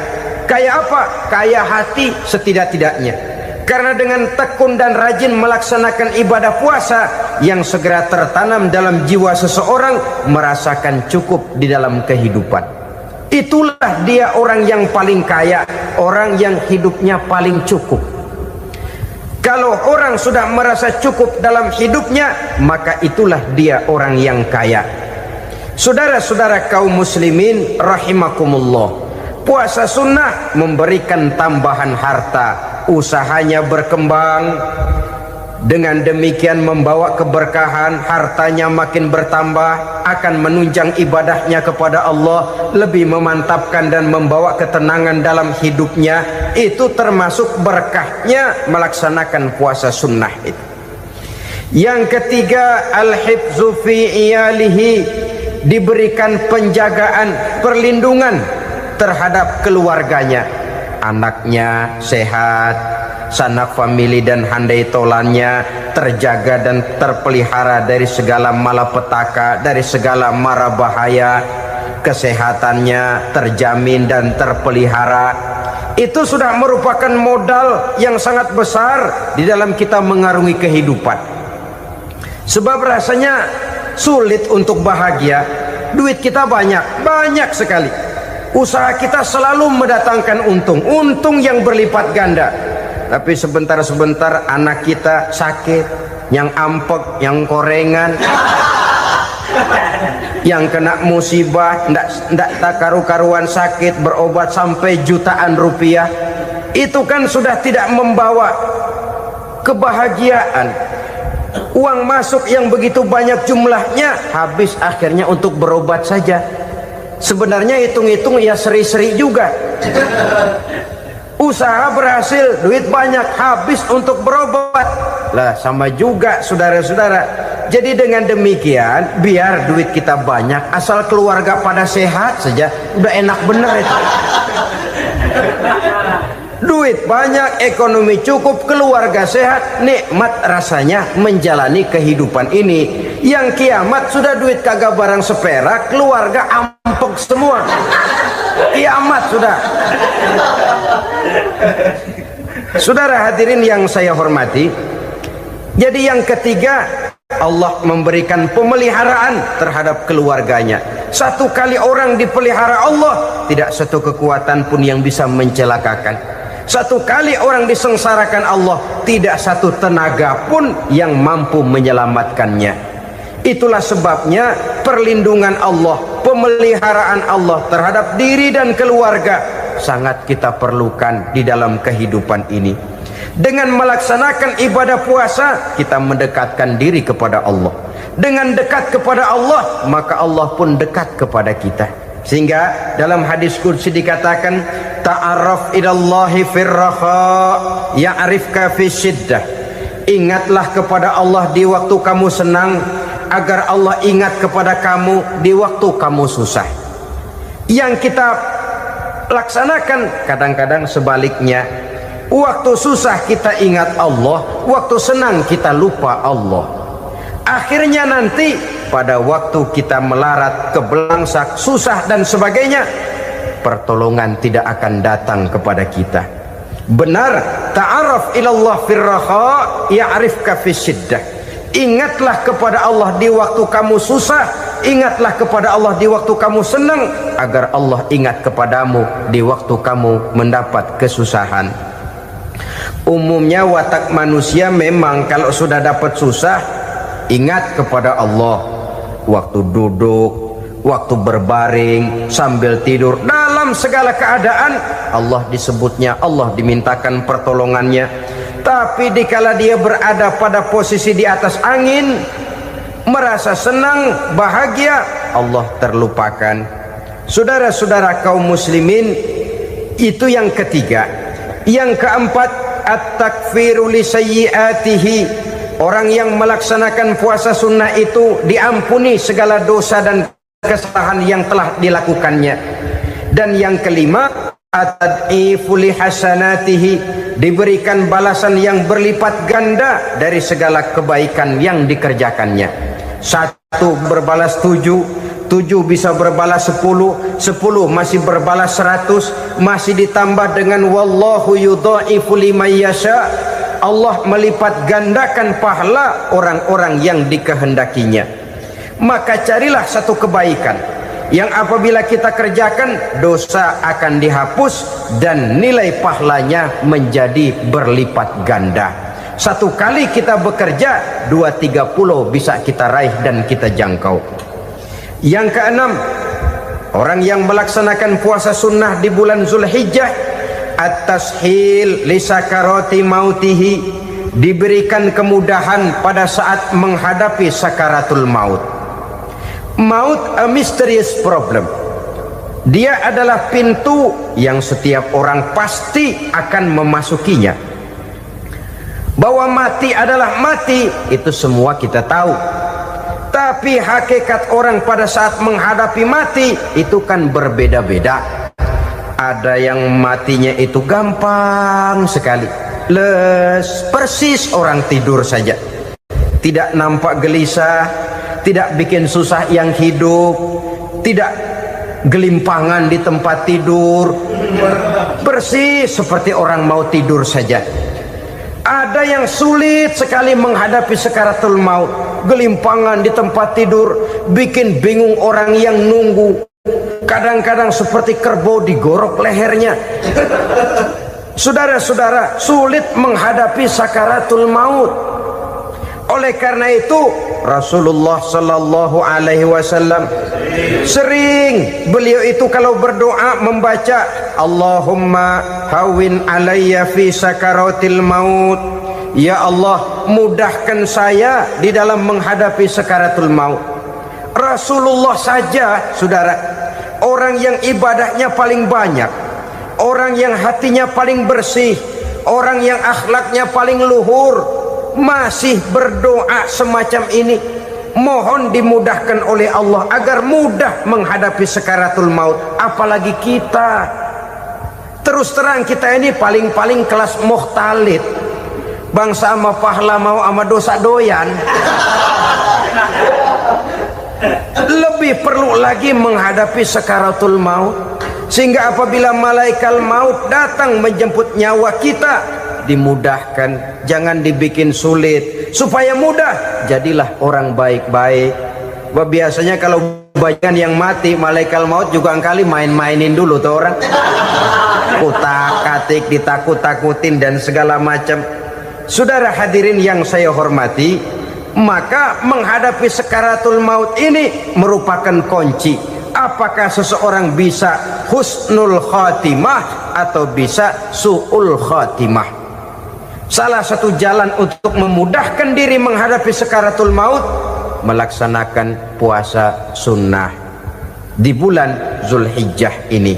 Speaker 1: Kaya apa? Kaya hati setidak-tidaknya. Karena dengan tekun dan rajin melaksanakan ibadah puasa, yang segera tertanam dalam jiwa seseorang merasakan cukup di dalam kehidupan. Itulah dia orang yang paling kaya, orang yang hidupnya paling cukup. Kalau orang sudah merasa cukup dalam hidupnya, maka itulah dia orang yang kaya. Saudara-saudara kaum muslimin rahimakumullah, puasa sunnah memberikan tambahan harta, usahanya berkembang, dengan demikian membawa keberkahan, hartanya makin bertambah, akan menunjang ibadahnya kepada Allah, lebih memantapkan dan membawa ketenangan dalam hidupnya. Itu termasuk berkahnya melaksanakan puasa sunnah itu. Yang ketiga, al-hifzu fi iyalihi, diberikan penjagaan, perlindungan terhadap keluarganya, anaknya sehat, sanak famili dan handai tolannya terjaga dan terpelihara dari segala malapetaka, dari segala mara bahaya, kesehatannya terjamin dan terpelihara. Itu sudah merupakan modal yang sangat besar di dalam kita mengarungi kehidupan. Sebab rasanya sulit untuk bahagia, duit kita banyak sekali, usaha kita selalu mendatangkan untung yang berlipat ganda. Tapi sebentar-sebentar anak kita sakit, yang ampek, yang korengan, yang kena musibah, ndak tak karu-karuan sakit, berobat sampai jutaan rupiah. Itu kan sudah tidak membawa kebahagiaan. Uang masuk yang begitu banyak jumlahnya, habis akhirnya untuk berobat saja. Sebenarnya hitung-hitung ya seri-seri juga. Usaha berhasil, duit banyak, habis untuk berobat. Lah sama juga saudara-saudara. Jadi dengan demikian, biar duit kita banyak, asal keluarga pada sehat saja, udah enak bener itu. Duit banyak, ekonomi cukup, keluarga sehat, nikmat rasanya menjalani kehidupan ini. Yang kiamat sudah duit kagak barang seperak, keluarga ampek semua. Kiamat sudah. Saudara hadirin yang saya hormati, jadi yang ketiga, Allah memberikan pemeliharaan terhadap keluarganya. Satu kali orang dipelihara Allah, tidak satu kekuatan pun yang bisa mencelakakan. Satu kali orang disengsarakan Allah, tidak satu tenaga pun yang mampu menyelamatkannya. Itulah sebabnya perlindungan Allah, pemeliharaan Allah terhadap diri dan keluarga sangat kita perlukan di dalam kehidupan ini. Dengan melaksanakan ibadah puasa, kita mendekatkan diri kepada Allah. Dengan dekat kepada Allah, maka Allah pun dekat kepada kita. Sehingga dalam hadis qudsi dikatakan, ta'arraf ilallahi firraha ya'rifka fi syiddah. Ingatlah kepada Allah di waktu kamu senang, agar Allah ingat kepada kamu di waktu kamu susah. Yang kita laksanakan kadang-kadang sebaliknya. Waktu susah kita ingat Allah, waktu senang kita lupa Allah. Akhirnya nanti pada waktu kita melarat, kebelangsak, susah dan sebagainya, pertolongan tidak akan datang kepada kita. Benar, ta'arraf ilallah firraha ya'rifka fi syiddah. Ingatlah kepada Allah di waktu kamu susah, ingatlah kepada Allah di waktu kamu senang, agar Allah ingat kepadamu di waktu kamu mendapat kesusahan. Umumnya watak manusia memang kalau sudah dapat susah, ingat kepada Allah waktu duduk, waktu berbaring, sambil tidur, dalam segala keadaan Allah disebutnya, Allah dimintakan pertolongannya. Tapi dikala dia berada pada posisi di atas angin, merasa senang, bahagia, Allah terlupakan. Saudara-saudara kaum muslimin, itu yang ketiga. Yang keempat, at-takfiru li sayyiatihi. Orang yang melaksanakan puasa sunnah itu diampuni segala dosa dan kesalahan yang telah dilakukannya. Dan yang kelima, at-tad'ifu li hasanatihi, diberikan balasan yang berlipat ganda dari segala kebaikan yang dikerjakannya. Satu berbalas 7, 7 bisa berbalas 10, 10 masih berbalas 100, masih ditambah dengan wallahu yudha'ifu liman yasha. Allah melipat gandakan pahala orang-orang yang dikehendakinya. Maka carilah satu kebaikan yang apabila kita kerjakan, dosa akan dihapus dan nilai pahalanya menjadi berlipat ganda. Satu kali kita bekerja, 2-3 pulau bisa kita raih dan kita jangkau. Yang keenam, orang yang melaksanakan puasa sunnah di bulan Zulhijjah, at-tashil li sakarati mautihi, diberikan kemudahan pada saat menghadapi sakaratul maut. Maut a mysterious problem. Dia adalah pintu yang setiap orang pasti akan memasukinya. Bahwa mati adalah mati, itu semua kita tahu. Tapi hakikat orang pada saat menghadapi mati itu kan berbeda-beda. Ada yang matinya itu gampang sekali, persis orang tidur saja, tidak nampak gelisah, tidak bikin susah yang hidup, tidak gelimpangan di tempat tidur, persis seperti orang mau tidur saja. Ada yang sulit sekali menghadapi sakaratul maut, gelimpangan di tempat tidur, bikin bingung orang yang nunggu. Kadang-kadang seperti kerbau digorok lehernya. Saudara-saudara, sulit menghadapi sakaratul maut. Oleh karena itu Rasulullah sallallahu alaihi wasallam sering beliau itu kalau berdoa membaca Allahumma hawin alayya fi sakaratil maut. Ya Allah, mudahkan saya di dalam menghadapi sakaratul maut. Rasulullah saja, saudara, orang yang ibadahnya paling banyak, orang yang hatinya paling bersih, orang yang akhlaknya paling luhur, masih berdoa semacam ini. Mohon dimudahkan oleh Allah agar mudah menghadapi sakaratul maut. Apalagi kita, terus terang kita ini paling-paling kelas muhtalid, bangsa sama pahala mau sama dosa doyan. Lebih perlu lagi menghadapi sakaratul maut, sehingga apabila malaikat maut datang menjemput nyawa kita, dimudahkan, jangan dibikin sulit, supaya mudah. Jadilah orang baik-baik. Biasanya kalau bajingan yang mati, malaikat maut juga kali main-mainin dulu tuh orang. Kutak-katik, ditakut-takutin dan segala macam. Saudara hadirin yang saya hormati, maka menghadapi sakaratul maut ini merupakan kunci. Apakah seseorang bisa husnul khatimah atau bisa su'ul khatimah? Salah satu jalan untuk memudahkan diri menghadapi sakaratul maut, melaksanakan puasa sunnah di bulan Zulhijjah ini.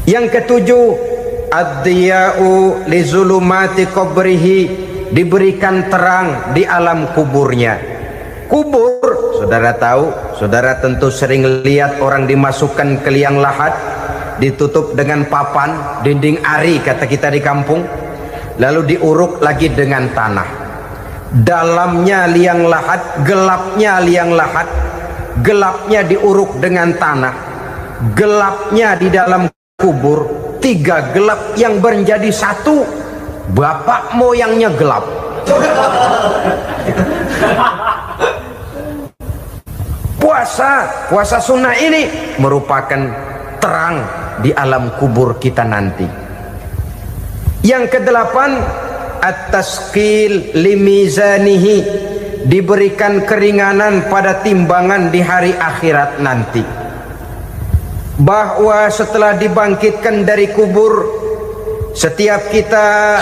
Speaker 1: Yang ketujuh, ad-diya'u li zulumati qabrihi, diberikan terang di alam kuburnya. Kubur, saudara tahu, saudara tentu sering lihat orang dimasukkan ke liang lahat, ditutup dengan papan, dinding ari kata kita di kampung, lalu diuruk lagi dengan tanah. Dalamnya liang lahat, gelapnya liang lahat, gelapnya diuruk dengan tanah, gelapnya di dalam kubur, tiga gelap yang menjadi satu. Bapak moyangnya gelap. Puasa sunnah ini merupakan terang di alam kubur kita nanti. Yang kedelapan, at-tasqil limizanihi, diberikan keringanan pada timbangan di hari akhirat nanti. Bahwa setelah dibangkitkan dari kubur, setiap kita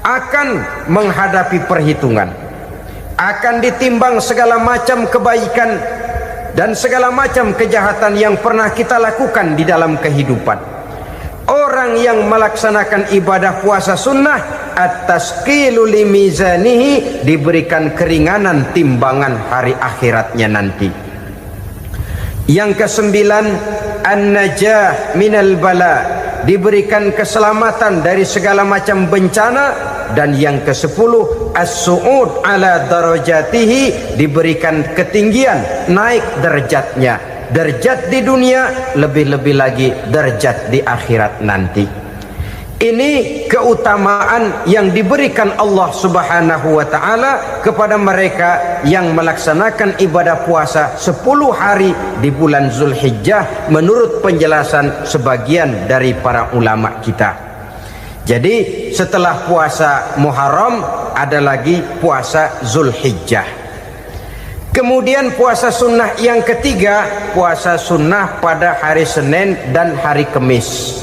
Speaker 1: akan menghadapi perhitungan, akan ditimbang segala macam kebaikan dan segala macam kejahatan yang pernah kita lakukan di dalam kehidupan. Orang yang melaksanakan ibadah puasa sunnah, at-tasqilu limizanihi, diberikan keringanan timbangan hari akhiratnya nanti. Yang kesembilan, an-najah minal bala, diberikan keselamatan dari segala macam bencana. Dan yang kesepuluh, as-su'ud ala darajatihi, diberikan ketinggian, naik derajatnya, derajat di dunia, lebih-lebih lagi derajat di akhirat nanti. Ini keutamaan yang diberikan Allah Subhanahu wa ta'ala kepada mereka yang melaksanakan ibadah puasa 10 hari di bulan Zulhijjah menurut penjelasan sebagian dari para ulama kita. Jadi setelah puasa Muharram ada lagi puasa Zulhijjah. Kemudian puasa sunnah yang ketiga, puasa sunnah pada hari Senin dan hari Kamis.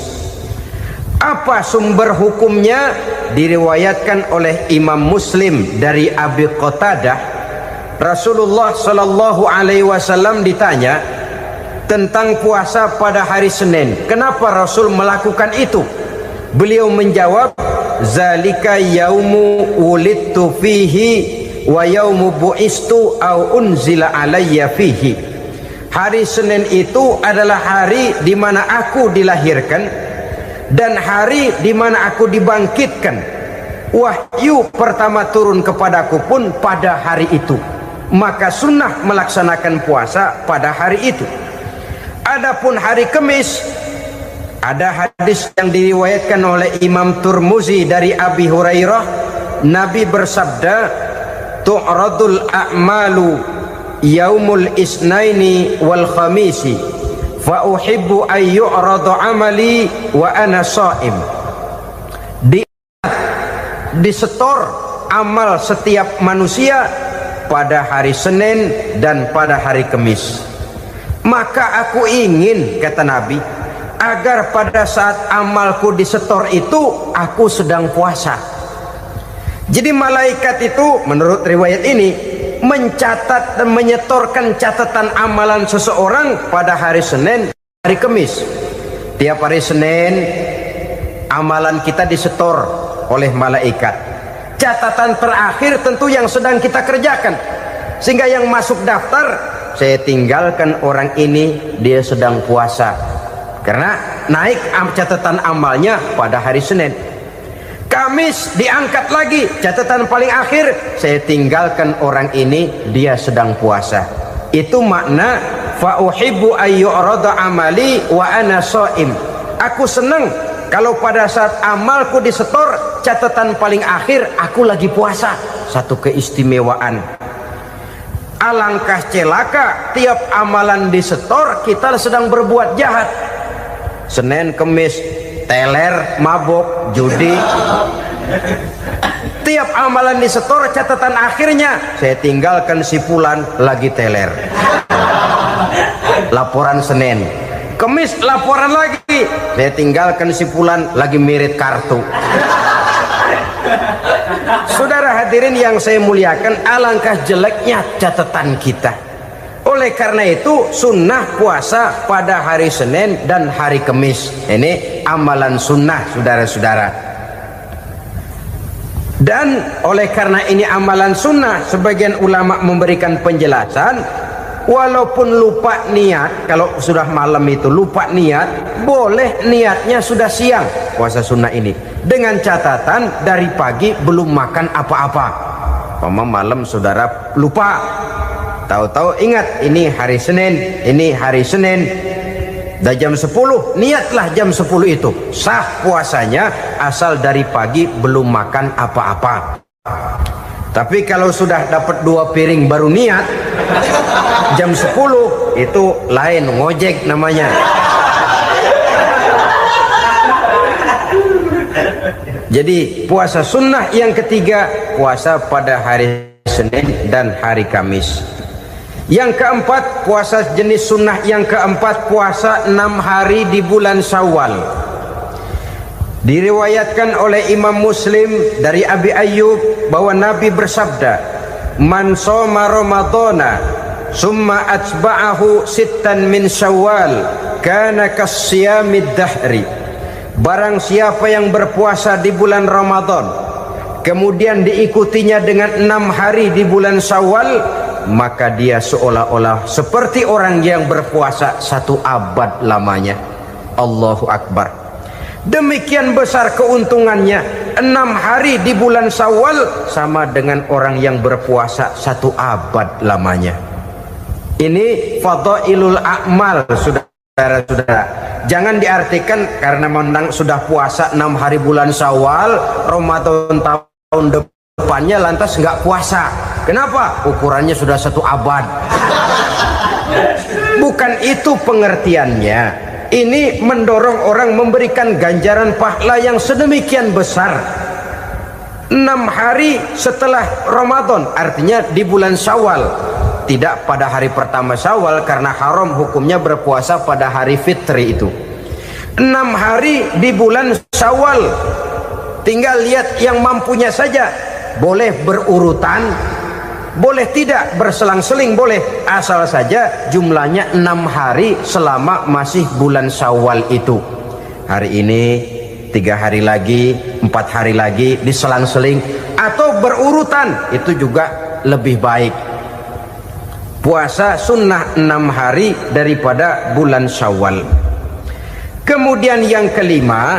Speaker 1: Apa sumber hukumnya? Diriwayatkan oleh Imam Muslim dari Abi Qatadah, Rasulullah sallallahu alaihi wasallam ditanya tentang puasa pada hari Senin. Kenapa Rasul melakukan itu? Beliau menjawab, zalika yaumu wulidtu fihi wa yaumu bu'istu au unzila alayya fihi. Hari Senin itu adalah hari di mana aku dilahirkan dan hari di mana aku dibangkitkan. Wahyu pertama turun kepadaku pun pada hari itu. Maka sunnah melaksanakan puasa pada hari itu. Adapun hari Kamis, ada hadis yang diriwayatkan oleh Imam Turmuzi dari Abi Hurairah, Nabi bersabda, tu'radul a'malu yaumul isnaini wal khamisi fa uhibbu ay yu'radu amali wa ana sha'im. Disetor amal setiap manusia pada hari Senin dan pada hari Kamis. Maka aku ingin, kata Nabi, agar pada saat amalku disetor itu aku sedang puasa. Jadi malaikat itu menurut riwayat ini mencatat dan menyetorkan catatan amalan seseorang pada hari Senin, hari Kamis. Tiap hari Senin amalan kita disetor oleh malaikat. Catatan terakhir tentu yang sedang kita kerjakan, sehingga yang masuk daftar, saya tinggalkan orang ini, dia sedang puasa, karena naik catatan amalnya pada hari Senin. Kamis diangkat lagi, catatan paling akhir, saya tinggalkan orang ini, dia sedang puasa. Itu makna fa uhibbu ayyurada amali wa ana shaim. Aku senang kalau pada saat amalku disetor, catatan paling akhir aku lagi puasa. Satu keistimewaan. Alangkah celaka tiap amalan disetor kita sedang berbuat jahat. Senin, Kemis, teler, mabok, judi. Tiap amalan disetor catatan akhirnya saya tinggalkan si fulan lagi teler. Laporan Senin. Kemis laporan lagi. Saya tinggalkan si fulan lagi mirit kartu. Saudara hadirin yang saya muliakan, alangkah jeleknya catatan kita. Oleh karena itu sunnah puasa pada hari Senin dan hari Kamis. Ini amalan sunnah saudara-saudara. Dan oleh karena ini amalan sunnah, sebagian ulama memberikan penjelasan, walaupun lupa niat, kalau sudah malam itu lupa niat, boleh niatnya sudah siang puasa sunnah ini, dengan catatan dari pagi belum makan apa-apa. Malam saudara lupa, tahu-tahu ingat ini hari Senin, dah jam 10, niatlah jam 10 itu sah puasanya, asal dari pagi belum makan apa-apa. Tapi kalau sudah dapat 2 piring baru niat jam 10, itu lain, ngojek namanya. Jadi puasa sunnah yang ketiga, puasa pada hari Senin dan hari Kamis. Yang keempat, puasa jenis sunnah yang keempat, puasa 6 hari di bulan Syawal. Diriwayatkan oleh Imam Muslim dari Abi Ayyub bahwa Nabi bersabda, "Man shoma Ramadhana summa atba'ahu sittan min Syawal kana kasyamid dahri." Barang siapa yang berpuasa di bulan Ramadan kemudian diikutinya dengan 6 hari di bulan Syawal, maka dia seolah-olah seperti orang yang berpuasa 1 abad lamanya. Allahu Akbar. Demikian besar keuntungannya. 6 hari di bulan Syawal sama dengan orang yang berpuasa 1 abad lamanya. Ini fadailul a'mal saudara-saudara. Jangan diartikan karena menang sudah puasa 6 hari bulan Syawal, Ramadan tahun depannya lantas nggak puasa. Kenapa? Ukurannya sudah 1 abad. Bukan itu pengertiannya. Ini mendorong orang memberikan ganjaran pahala yang sedemikian besar. 6 hari setelah Ramadan, artinya di bulan Syawal. Tidak pada hari pertama Syawal, karena haram hukumnya berpuasa pada hari fitri itu. 6 hari di bulan Syawal. Tinggal lihat yang mampunya saja. Boleh berurutan, boleh tidak berselang-seling, boleh, asal saja jumlahnya 6 hari selama masih bulan Syawal itu. Hari ini 3 hari lagi, 4 hari lagi, diselang-seling atau berurutan, itu juga lebih baik. Puasa sunnah 6 hari daripada bulan Syawal. Kemudian yang kelima,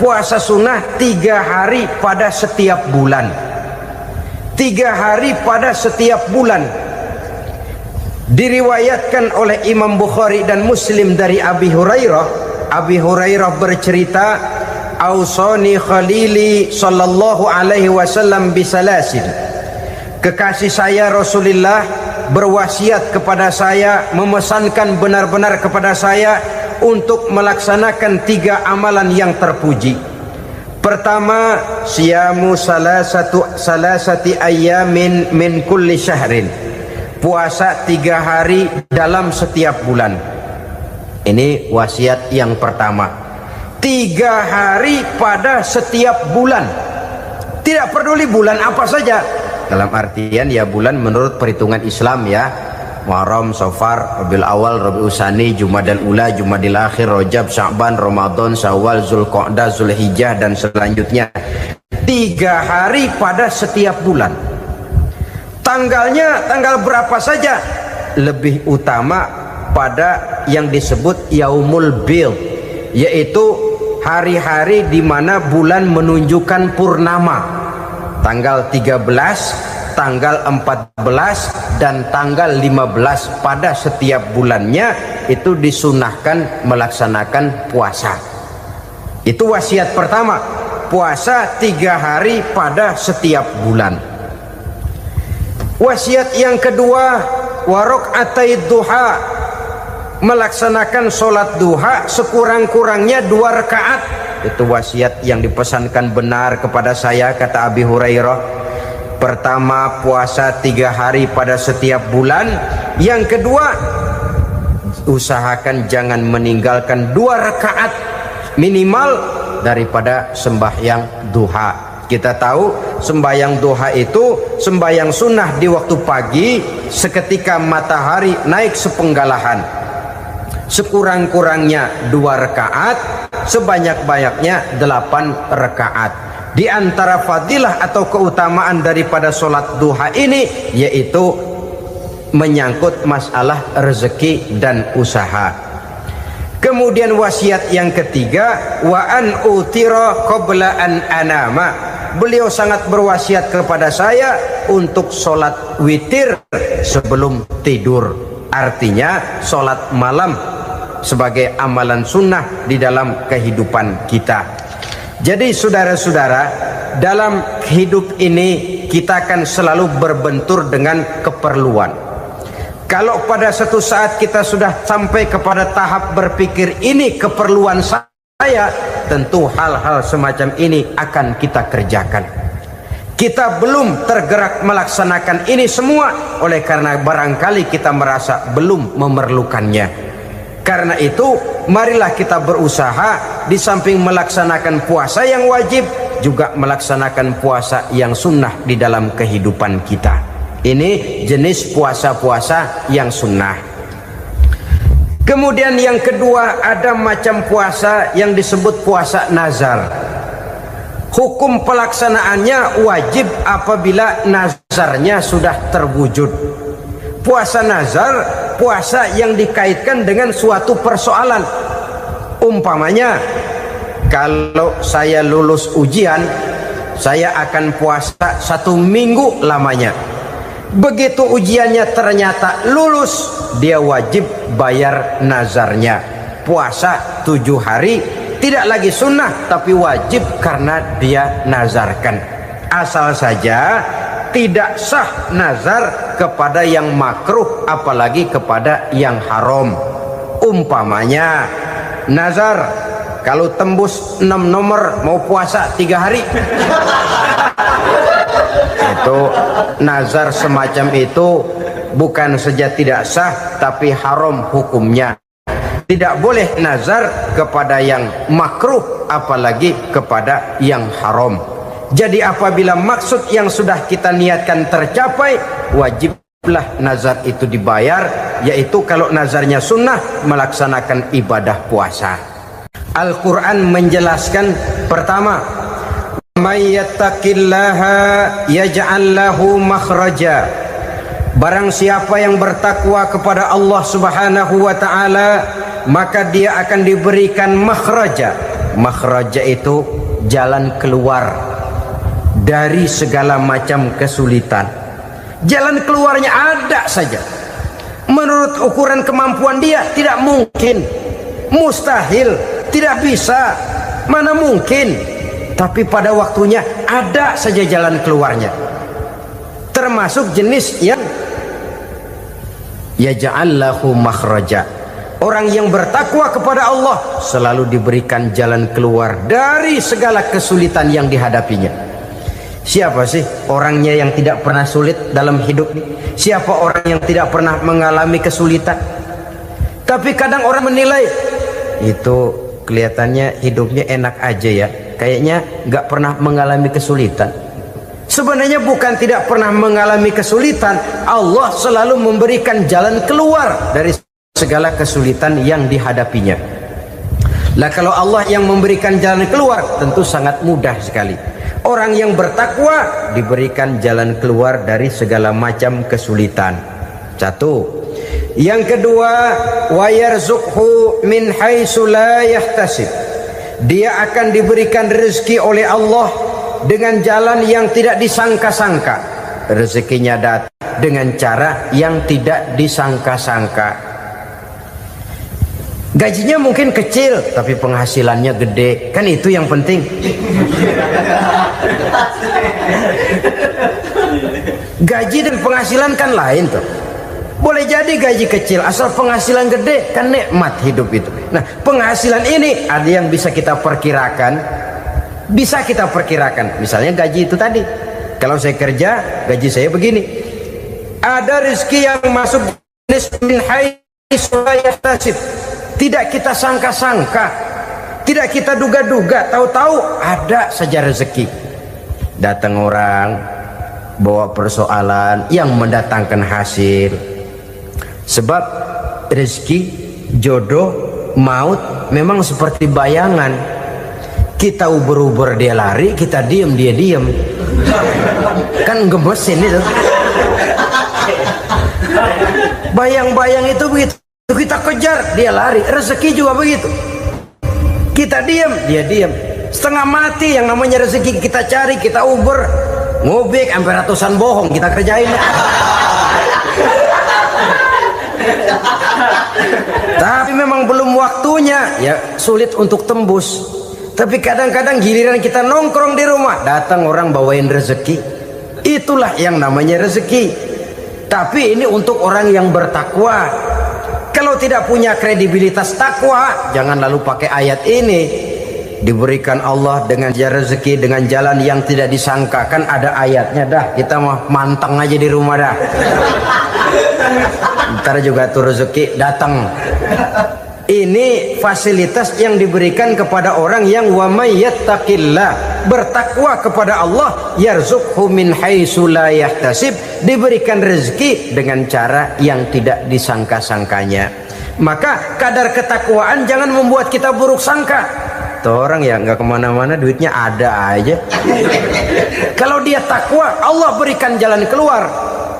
Speaker 1: puasa sunnah 3 hari pada setiap bulan. 3 hari pada setiap bulan. Diriwayatkan oleh Imam Bukhari dan Muslim dari Abi Hurairah. Abi Hurairah bercerita, "Ausani khalili sallallahu alaihi wasallam bisalasin." Kekasih saya Rasulullah berwasiat kepada saya, memesankan benar-benar kepada saya untuk melaksanakan 3 amalan yang terpuji. Pertama, siyamu salasati ayyamin min kulli syahrin. Puasa 3 hari dalam setiap bulan. Ini wasiat yang pertama. 3 hari pada setiap bulan. Tidak peduli bulan apa saja. Dalam artian ya bulan menurut perhitungan Islam ya. Muharram, Safar, Rabiul Awal, Rabiul Tsani, Jumadal Ula, Jumadil Akhir, Rajab, Sya'ban, Ramadan, Syawal, Zulqa'dah, Zulhijjah dan selanjutnya. 3 hari pada setiap bulan. Tanggalnya tanggal berapa saja. Lebih utama pada yang disebut Yaumul Bid, yaitu hari-hari di mana bulan menunjukkan purnama. Tanggal 13, tanggal 14 dan tanggal 15 pada setiap bulannya itu disunahkan melaksanakan puasa. Itu wasiat pertama, puasa 3 hari pada setiap bulan. Wasiat yang kedua, wa rak'atai duha, melaksanakan sholat duha sekurang-kurangnya 2 rakaat. Itu wasiat yang dipesankan benar kepada saya, kata Abi Hurairah. Pertama, puasa 3 hari pada setiap bulan. Yang kedua, usahakan jangan meninggalkan 2 rakaat minimal daripada sembahyang duha. Kita tahu sembahyang duha itu sembahyang sunnah di waktu pagi seketika matahari naik sepenggalahan. Sekurang-kurangnya 2 rakaat, sebanyak-banyaknya 8 rakaat. Di antara fadilah atau keutamaan daripada sholat duha ini yaitu menyangkut masalah rezeki dan usaha. Kemudian wasiat yang ketiga, wa an utira qabla an anama. Beliau sangat berwasiat kepada saya untuk sholat witir sebelum tidur. Artinya sholat malam sebagai amalan sunnah di dalam kehidupan kita. Jadi saudara-saudara, dalam hidup ini kita akan selalu berbentur dengan keperluan. Kalau pada satu saat kita sudah sampai kepada tahap berpikir ini keperluan saya, tentu hal-hal semacam ini akan kita kerjakan. Kita belum tergerak melaksanakan ini semua oleh karena barangkali kita merasa belum memerlukannya. Karena itu marilah kita berusaha di samping melaksanakan puasa yang wajib juga melaksanakan puasa yang sunnah di dalam kehidupan kita. Ini jenis puasa-puasa yang sunnah. Kemudian yang kedua, ada macam puasa yang disebut puasa nazar. Hukum pelaksanaannya wajib apabila nazarnya sudah terwujud. Puasa nazar, puasa yang dikaitkan dengan suatu persoalan. Umpamanya, kalau saya lulus ujian, saya akan puasa 1 minggu lamanya. Begitu ujiannya ternyata lulus, dia wajib bayar nazarnya. Puasa 7 hari, tidak lagi sunnah tapi wajib karena dia nazarkan. Asal saja tidak sah nazar kepada yang makruh apalagi kepada yang haram. Umpamanya nazar kalau tembus 6 nomor mau puasa 3 hari. Itu nazar semacam itu bukan saja tidak sah tapi haram hukumnya. Tidak boleh nazar kepada yang makruh apalagi kepada yang haram. Jadi apabila maksud yang sudah kita niatkan tercapai, wajiblah nazar itu dibayar, yaitu kalau nazarnya sunnah melaksanakan ibadah puasa. Al-Quran menjelaskan, pertama, may yattaqillaha yaj'al lahu makhraja. Barang siapa yang bertakwa kepada Allah Subhanahu wa taala, maka dia akan diberikan makhraja. Makhraja itu jalan keluar dari segala macam kesulitan. Jalan keluarnya ada saja. Menurut ukuran kemampuan dia tidak mungkin, mustahil, tidak bisa, mana mungkin. Tapi pada waktunya ada saja jalan keluarnya. Termasuk jenis yang yaj'al lahu makhraja. Orang yang bertakwa kepada Allah selalu diberikan jalan keluar dari segala kesulitan yang dihadapinya. Siapa sih orangnya yang tidak pernah sulit dalam hidup ini? Siapa orang yang tidak pernah mengalami kesulitan? Tapi kadang orang menilai itu kelihatannya hidupnya enak aja ya, kayaknya nggak pernah mengalami kesulitan. Sebenarnya bukan tidak pernah mengalami kesulitan, Allah selalu memberikan jalan keluar dari segala kesulitan yang dihadapinya. Lah kalau Allah yang memberikan jalan keluar, tentu sangat mudah sekali. Orang yang bertakwa diberikan jalan keluar dari segala macam kesulitan. Satu. Yang kedua, wa yarzuqhu min haitsu la yahtasib. Dia akan diberikan rezeki oleh Allah dengan jalan yang tidak disangka-sangka. Rezekinya datang dengan cara yang tidak disangka-sangka. Gajinya mungkin kecil tapi penghasilannya gede, kan itu yang penting. Gaji dan penghasilan kan lain tuh. Boleh jadi gaji kecil, asal penghasilan gede kan nikmat hidup itu. Nah, penghasilan ini ada yang bisa kita perkirakan. Bisa kita perkirakan. Misalnya gaji itu tadi. Kalau saya kerja, gaji saya begini. Ada rezeki yang masuk min haitsu la yahtasib. Tidak kita sangka-sangka, tidak kita duga-duga, tahu-tahu ada saja rezeki. Datang orang bawa persoalan yang mendatangkan hasil. Sebab rezeki, jodoh, maut memang seperti bayangan. Kita uber-uber dia lari, kita diem dia diem. Kan gemesin itu. Bayang-bayang itu begitu. Kita kejar, dia lari. Rezeki juga begitu. Kita diem, dia diem. Setengah mati yang namanya rezeki kita cari, kita uber, ngobek sampai ratusan bohong kita kerjain. Tapi memang belum waktunya, ya sulit untuk tembus. Tapi kadang-kadang giliran kita nongkrong di rumah, datang orang bawain rezeki. Itulah yang namanya rezeki. Tapi ini untuk orang yang bertakwa. Kalau tidak punya kredibilitas takwa, jangan lalu pakai ayat ini. Diberikan Allah dengan rezeki dengan jalan yang tidak disangka. Kan ada ayatnya dah. Kita mah manteng aja di rumah dah. Ntar juga tuh rezeki datang. Ini fasilitas yang diberikan kepada orang yang wa may yattaqillah, bertakwa kepada Allah, yarzuqhu min haitsu la yahtasib, diberikan rezeki dengan cara yang tidak disangka-sangkanya. Maka kadar ketakwaan jangan membuat kita buruk sangka. Tuh orang ya nggak kemana-mana, duitnya ada aja. Kalau dia takwa, Allah berikan jalan keluar.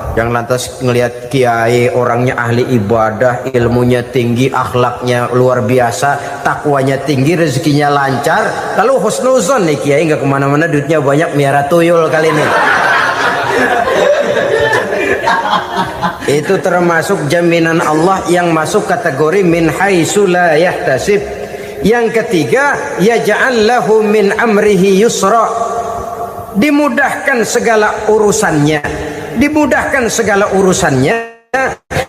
Speaker 1: Jangan lantas ngelihat kiai orangnya ahli ibadah, ilmunya tinggi, akhlaknya luar biasa, takwanya tinggi, rezekinya lancar, lalu husnuzon nih kiai nggak kemana-mana, duitnya banyak, miara tuyul kali ini. Itu termasuk jaminan Allah yang masuk kategori min haitsu la yahtasib. Yang ketiga, yaj'al lahu min amrihi yusra, dimudahkan segala urusannya, dimudahkan segala urusannya.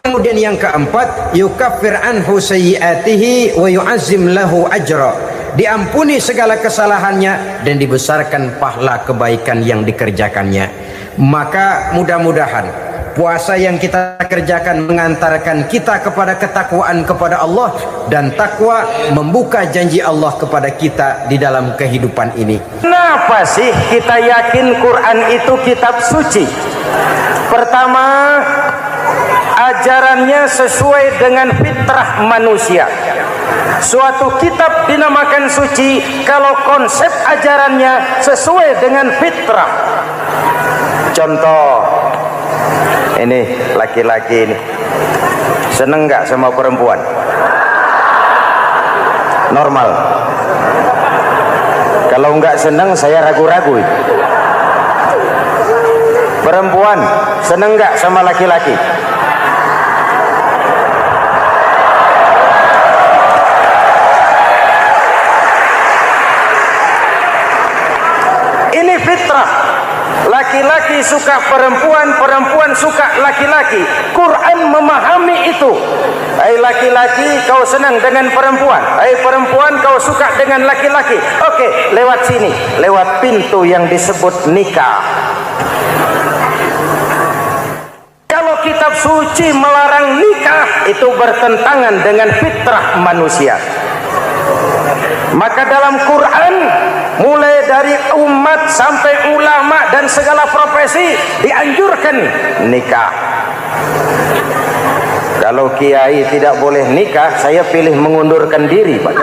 Speaker 1: Kemudian yang keempat, yukaffir anhu sayyiatihi wa yu'azzim lahu ajra, diampuni segala kesalahannya dan dibesarkan pahala kebaikan yang dikerjakannya. Maka mudah-mudahan puasa yang kita kerjakan mengantarkan kita kepada ketakwaan kepada Allah, dan takwa membuka janji Allah kepada kita di dalam kehidupan ini. Kenapa sih kita yakin Quran itu kitab suci? Pertama, ajarannya sesuai dengan fitrah manusia. Suatu kitab dinamakan suci kalau konsep ajarannya sesuai dengan fitrah. Contoh, ini laki-laki ini seneng nggak sama perempuan? Normal. Kalau nggak seneng saya ragu-ragu. Perempuan seneng nggak sama laki-laki? Ini fitrah. Laki-laki suka perempuan, perempuan suka laki-laki. Quran memahami itu. Hai laki-laki, kau senang dengan perempuan. Hai perempuan, kau suka dengan laki-laki. Oke, lewat sini, lewat pintu yang disebut nikah. Kalau kitab suci melarang nikah, itu bertentangan dengan fitrah manusia. Maka dalam Quran, mulai dari umat sampai ulama dan segala profesi dianjurkan nikah. Kalau kiai tidak boleh nikah, saya pilih mengundurkan diri, Pak.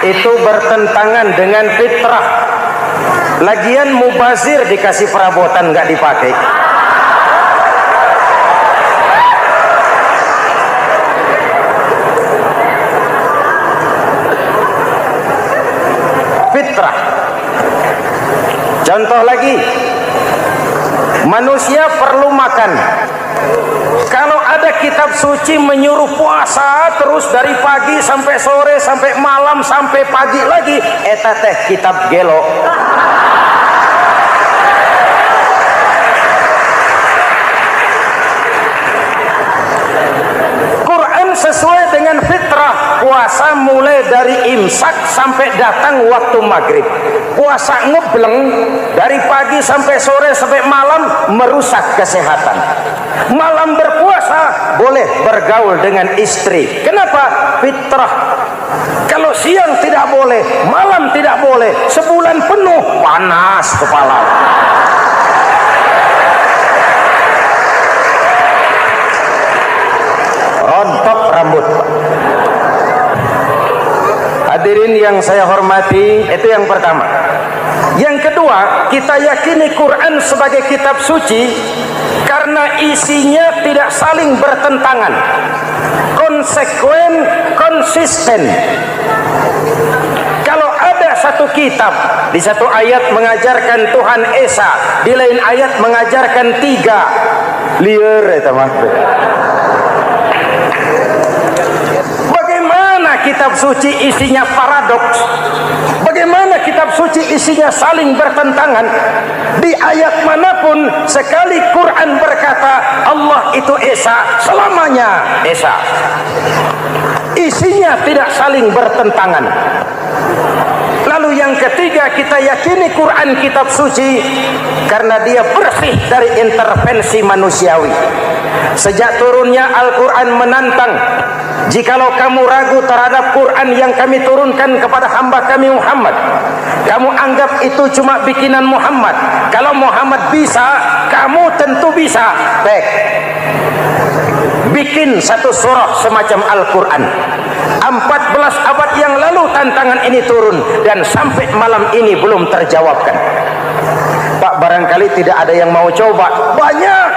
Speaker 1: Itu bertentangan dengan fitrah. Lagian mubazir dikasih perabotan nggak dipakai. Fitrah. Contoh lagi, manusia perlu makan. Kalau ada kitab suci menyuruh puasa terus dari pagi sampai sore sampai malam sampai pagi lagi, eta teh kitab gelo.
Speaker 2: mulai dari imsak sampai datang waktu maghrib. Puasa ngebleng dari pagi sampai sore sampai malam merusak kesehatan. Malam berpuasa boleh bergaul dengan istri. Kenapa? Fitrah. Kalau siang tidak boleh, malam tidak boleh, sebulan penuh panas kepala. Rontok rambut. Hadirin yang saya hormati, itu yang pertama. Yang kedua, kita yakini Quran sebagai kitab suci karena isinya tidak saling bertentangan, konsekuen, konsisten. Kalau ada satu kitab, di satu ayat mengajarkan Tuhan Esa, di lain ayat mengajarkan tiga, liar itu mah. Kitab suci isinya paradoks. Bagaimana kitab suci isinya saling bertentangan? Di ayat manapun sekali Quran berkata Allah itu Esa, selamanya Esa. Isinya tidak saling bertentangan. Lalu yang ketiga, kita yakini Quran kitab suci karena dia bersih dari intervensi manusiawi. Sejak turunnya Al-Quran menantang, jikalau kamu ragu terhadap Quran yang kami turunkan kepada hamba kami Muhammad, kamu anggap itu cuma bikinan Muhammad. Kalau Muhammad bisa, kamu tentu bisa. Baik, bikin satu surah semacam Al-Quran. 14 abad yang lalu tantangan ini turun dan sampai malam ini belum terjawabkan. Pak, barangkali tidak ada yang mau coba. Banyak.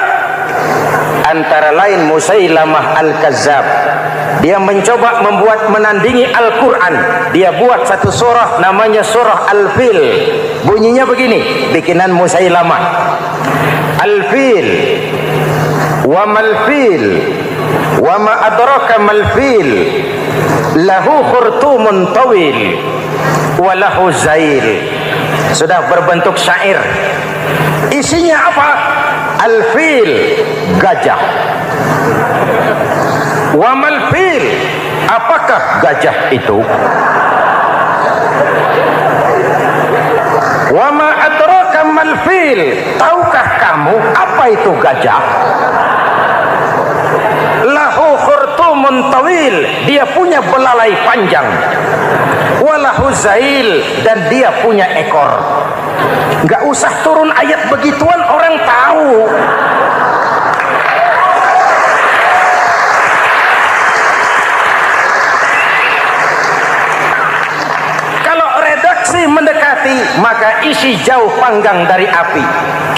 Speaker 2: Antara lain Musailamah Al-Kazzab. Dia mencoba membuat menandingi Al-Quran. Dia buat satu surah namanya surah Al-Fil. Bunyinya begini, bikinan Musailamah. Al-Fil wa mal-fil wa ma adraka mal-fil lahu khurtumun tawil wa lahu zail. Sudah berbentuk syair. Isinya apa? Al-fil, gajah. Wa mal-fil, apakah gajah itu? Wa ma adraka mal-fil, tahukah kamu apa itu gajah? Lahu khurtumun tawil, dia punya belalai panjang. Walahu zail, dan dia punya ekor. Enggak usah turun ayat begituan, orang tahu. Mendekati, maka isi jauh panggang dari api.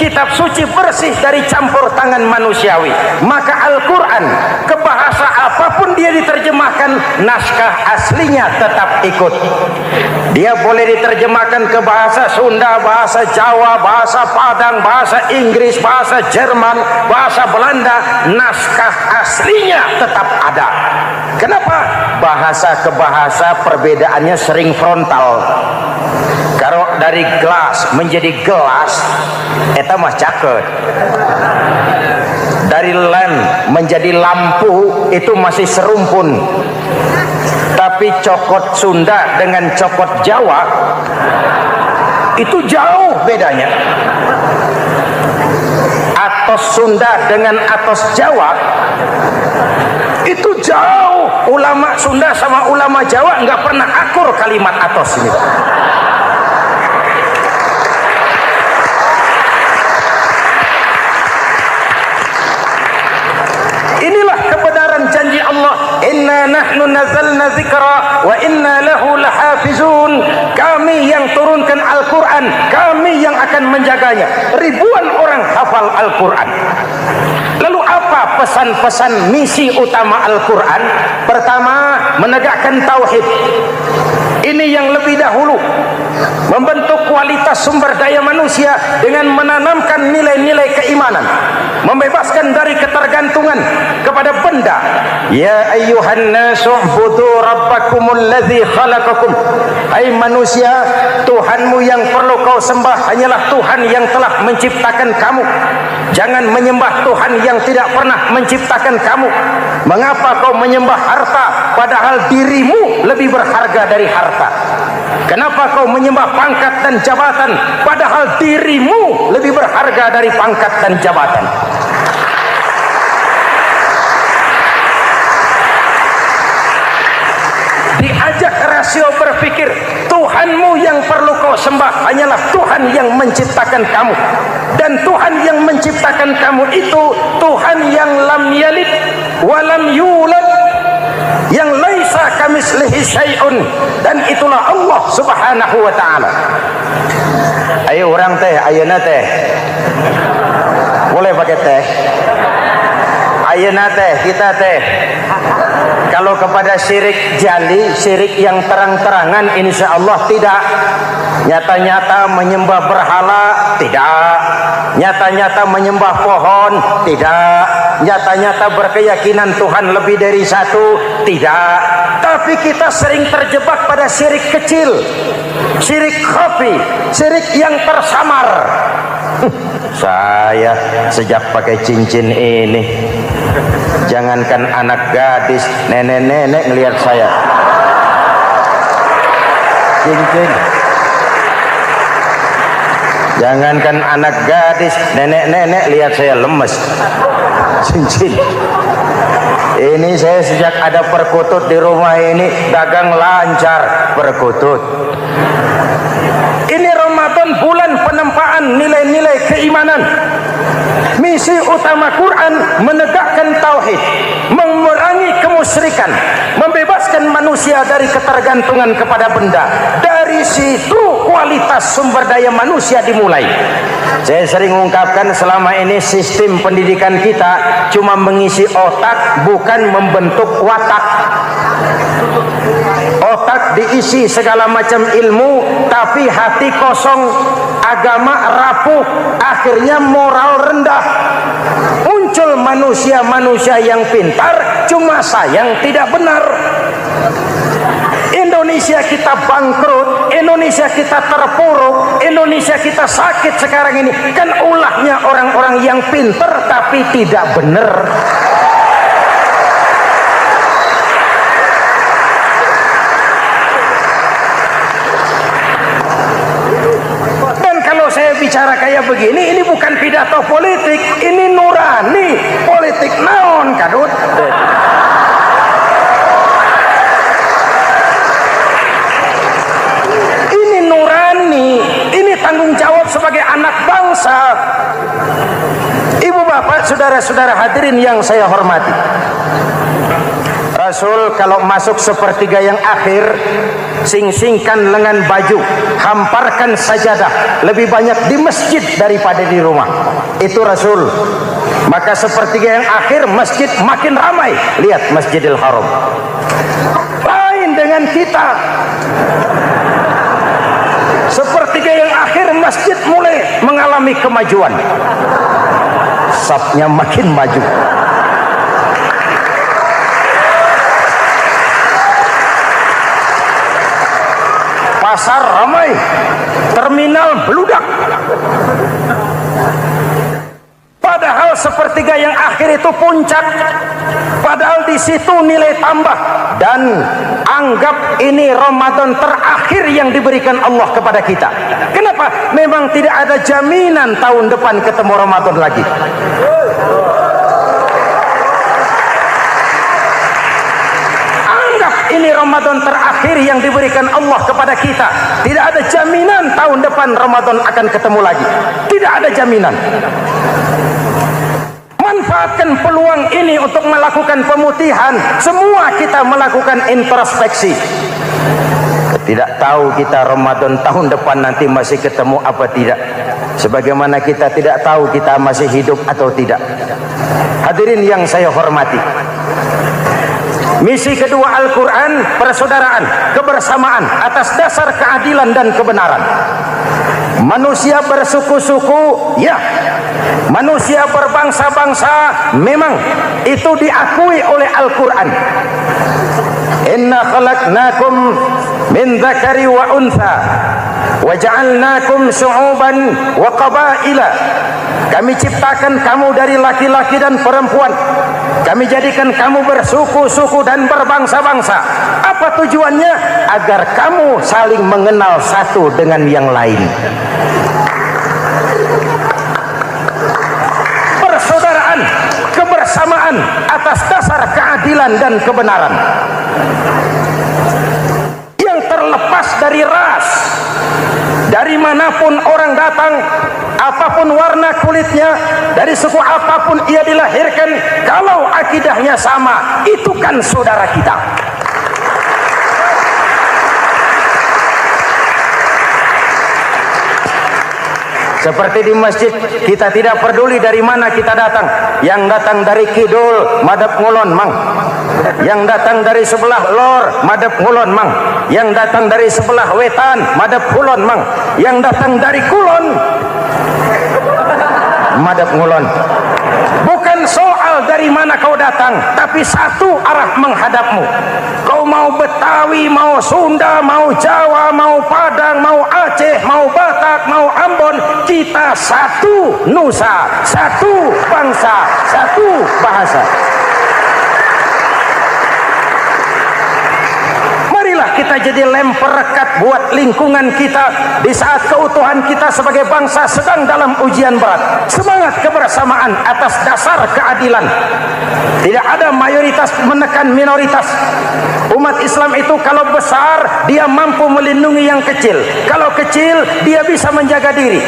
Speaker 2: Kitab suci bersih dari campur tangan manusiawi. Maka Al-Quran, ke bahasa apapun dia diterjemahkan, naskah aslinya tetap ikut. Dia boleh diterjemahkan ke bahasa Sunda, bahasa Jawa, bahasa Padang, bahasa Inggris, bahasa Jerman, bahasa Belanda, naskah aslinya tetap ada. Kenapa? Bahasa ke bahasa perbedaannya sering frontal. Kalau dari gelas menjadi gelas, eta mah caket. Dari lamp menjadi lampu, itu masih serumpun. Tapi cokot Sunda dengan cokot Jawa, itu jauh bedanya. Atos Sunda dengan atos Jawa, itu jauh. Ulama Sunda sama ulama Jawa nggak pernah akur kalimat atos ini. Inilah kebenaran janji Allah, inna nahnu nazzalna dzikra wa inna lahu lahafizun. Kami yang turunkan Al-Quran, kami yang akan menjaganya. Ribuan orang hafal Al-Quran. Lalu apa pesan-pesan misi utama Al-Quran? Pertama, menegakkan tauhid. Ini yang lebih dahulu, membentuk kualitas sumber daya manusia dengan menanamkan nilai-nilai keimanan, membebaskan dari ketergantungan kepada benda. Ya ayyuhan nasu ubudu rabbakumul ladzi khalaqakum. Hai manusia, Tuhanmu yang perlu kau sembah hanyalah Tuhan yang telah menciptakan kamu. Jangan menyembah Tuhan yang tidak pernah menciptakan kamu. Mengapa kau menyembah harta, padahal dirimu lebih berharga dari harta? Kenapa kau menyembah pangkat dan jabatan padahal dirimu lebih berharga dari pangkat dan jabatan? Diajak rasio berpikir, Tuhanmu yang perlu kau sembah hanyalah Tuhan yang menciptakan kamu, dan Tuhan yang menciptakan kamu itu Tuhan yang lam yalid walam yulad, yang laisa kamislihi syai'un, dan itulah Allah Subhanahu wa taala. Ayo orang teh, ayeuna teh boleh pakai teh, ayeuna teh kita teh kalau kepada syirik jali, syirik yang terang-terangan, insya Allah tidak. Nyata-nyata menyembah berhala, tidak. Nyata-nyata menyembah pohon, tidak. Nyata-nyata berkeyakinan Tuhan lebih dari satu, tidak. Tapi kita sering terjebak pada syirik kecil, syirik khafi, syirik yang tersamar. Saya sejak pakai cincin ini, jangankan anak gadis, nenek-nenek ngelihat saya cincin. Jangankan anak gadis, nenek-nenek lihat saya lemes cincin. Ini saya sejak ada perkutut di rumah ini dagang lancar perkutut. Ini Ramadan, bulan penempaan nilai-nilai keimanan. Misi utama Quran menegakkan tauhid, memerangi kemusyrikan, membebaskan manusia dari ketergantungan kepada benda. Dari situ kualitas sumber daya manusia dimulai. Saya sering mengungkapkan selama ini sistem pendidikan kita cuma mengisi otak, bukan membentuk watak. Otak diisi segala macam ilmu, tapi hati kosong, agama rapuh, akhirnya moral rendah. Muncul manusia-manusia yang pintar, cuma sayang tidak benar. Indonesia kita bangkrut, Indonesia kita terpuruk, Indonesia kita sakit sekarang ini, kan ulahnya orang-orang yang pintar tapi tidak benar. Bicara kayak begini, ini bukan pidato politik, ini nurani politik naon kadut. Ini nurani, ini tanggung jawab sebagai anak bangsa. Ibu bapak, saudara-saudara hadirin yang saya hormati, Rasul kalau masuk sepertiga yang akhir, sing-singkan lengan baju, hamparkan sajadah, lebih banyak di masjid daripada di rumah. Itu Rasul. Maka sepertiga yang akhir masjid makin ramai. Lihat Masjidil Haram. Lain dengan kita. Sepertiga yang akhir masjid mulai mengalami kemajuan. Safnya makin maju. Pasar ramai, terminal beludak. Padahal sepertiga yang akhir itu puncak. Padahal di situ nilai tambah. Dan anggap ini Ramadan terakhir yang diberikan Allah kepada kita. Kenapa? Memang tidak ada jaminan tahun depan ketemu Ramadan lagi. Ini Ramadan terakhir yang diberikan Allah kepada kita. Tidak ada jaminan tahun depan Ramadan akan ketemu lagi. Tidak ada jaminan. Manfaatkan peluang ini untuk melakukan pemutihan. Semua kita melakukan introspeksi. Tidak tahu kita Ramadan tahun depan nanti masih ketemu apa tidak. Sebagaimana kita tidak tahu kita masih hidup atau tidak. Hadirin yang saya hormati, misi kedua Al-Quran, persaudaraan, kebersamaan atas dasar keadilan dan kebenaran. Manusia bersuku-suku, ya. Manusia berbangsa-bangsa, memang itu diakui oleh Al-Quran. Inna khalaqnakum min dzakari wa untha wa ja'alnakum syu'uban wa qabaila. Kami ciptakan kamu dari laki-laki dan perempuan. Kami jadikan kamu bersuku-suku dan berbangsa-bangsa. Apa tujuannya? Agar kamu saling mengenal satu dengan yang lain. Persaudaraan, kebersamaan atas dasar keadilan dan kebenaran. Yang terlepas dari ras. Dari manapun orang datang, apapun warna kulitnya, dari suku apapun ia dilahirkan, kalau akidahnya sama, itu kan saudara kita. Seperti di masjid, kita tidak peduli dari mana kita datang. Yang datang dari kidul, madhab ngulon mang. Yang datang dari sebelah lor, madhab ngulon mang. Yang datang dari sebelah wetan, madhab kulon mang. Yang datang dari kulon, madhab ngulon. Bukan soal dari mana kau datang, tapi satu arah menghadapmu. Kau mau Betawi, mau Sunda, mau Jawa, mau Padang, mau Aceh, mau Batak, mau Ambon, kita satu nusa, satu bangsa, satu bahasa. Marilah kita jadi lem perekat buat lingkungan kita di saat keutuhan kita sebagai bangsa sedang dalam ujian berat. Semangat kebersamaan atas dasar keadilan. Tidak ada mayoritas menekan minoritas. Umat Islam itu kalau besar, dia mampu melindungi yang kecil. Kalau kecil, dia bisa menjaga diri.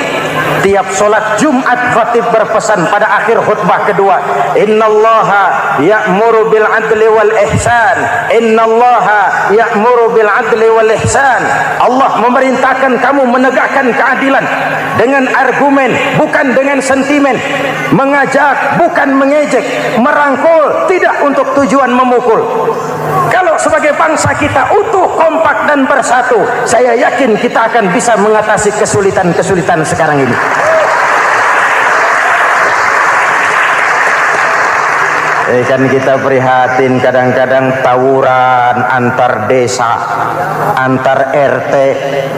Speaker 2: Tiap solat Jumat khatib berpesan pada akhir khutbah kedua, innallaha ya'muru bil adli wal ihsan. Innallaha ya'muru bil adli wal ihsan. Allah memerintahkan kamu menegakkan keadilan dengan argumen, bukan dengan sentimen. Mengajak, bukan mengejek. Merangkul, tidak untuk tujuan memukul. Kalau sebagai bangsa kita utuh, kompak dan bersatu, saya yakin kita akan bisa mengatasi kesulitan-kesulitan sekarang ini. Kan kita prihatin kadang-kadang tawuran antar desa, antar RT,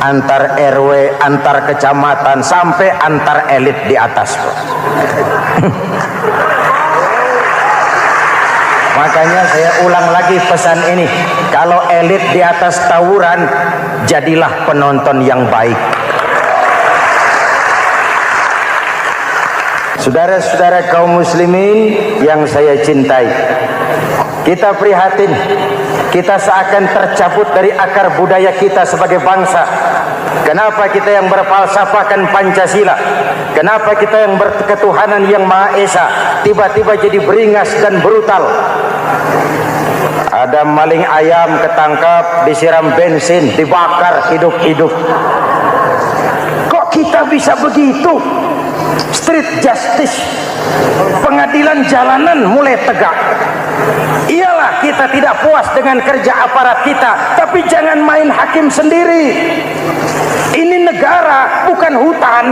Speaker 2: antar RW, antar kecamatan, sampai antar elit di atas. Makanya saya ulang lagi pesan ini, kalau elit di atas tawuran, jadilah penonton yang baik. Saudara-saudara kaum muslimin yang saya cintai, kita prihatin, kita seakan tercabut dari akar budaya kita sebagai bangsa. Kenapa kita yang berfalsafahkan Pancasila, kenapa kita yang berketuhanan yang Maha Esa, tiba-tiba jadi beringas dan brutal? Ada maling ayam ketangkap, disiram bensin, dibakar hidup-hidup. Kok kita bisa begitu? Street justice, pengadilan jalanan mulai tegak. Iyalah kita tidak puas dengan kerja aparat kita, tapi jangan main hakim sendiri. Ini negara, bukan hutan.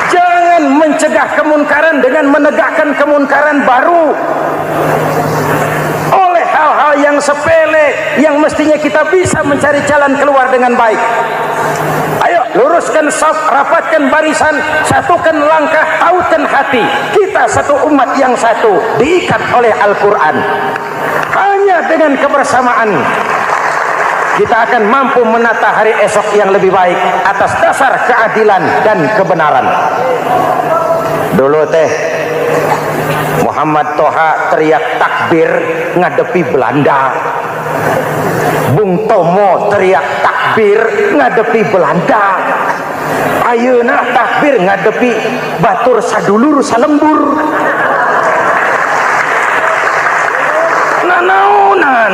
Speaker 2: Jangan mencegah kemunkaran dengan menegakkan kemunkaran baru. Oleh hal-hal yang sepele, yang mestinya kita bisa mencari jalan keluar dengan baik. Ayo luruskan saf, rapatkan barisan, satukan langkah, tautan hati. Kita satu umat yang satu, diikat oleh Al-Quran. Hanya dengan kebersamaan kita akan mampu menata hari esok yang lebih baik atas dasar keadilan dan kebenaran. Dulu teh Muhammad Toha teriak takbir ngadepi Belanda. Bung Tomo teriak takbir ngadepi Belanda. Ayeuna takbir ngadepi batur sadulur salembur. Nanaunan.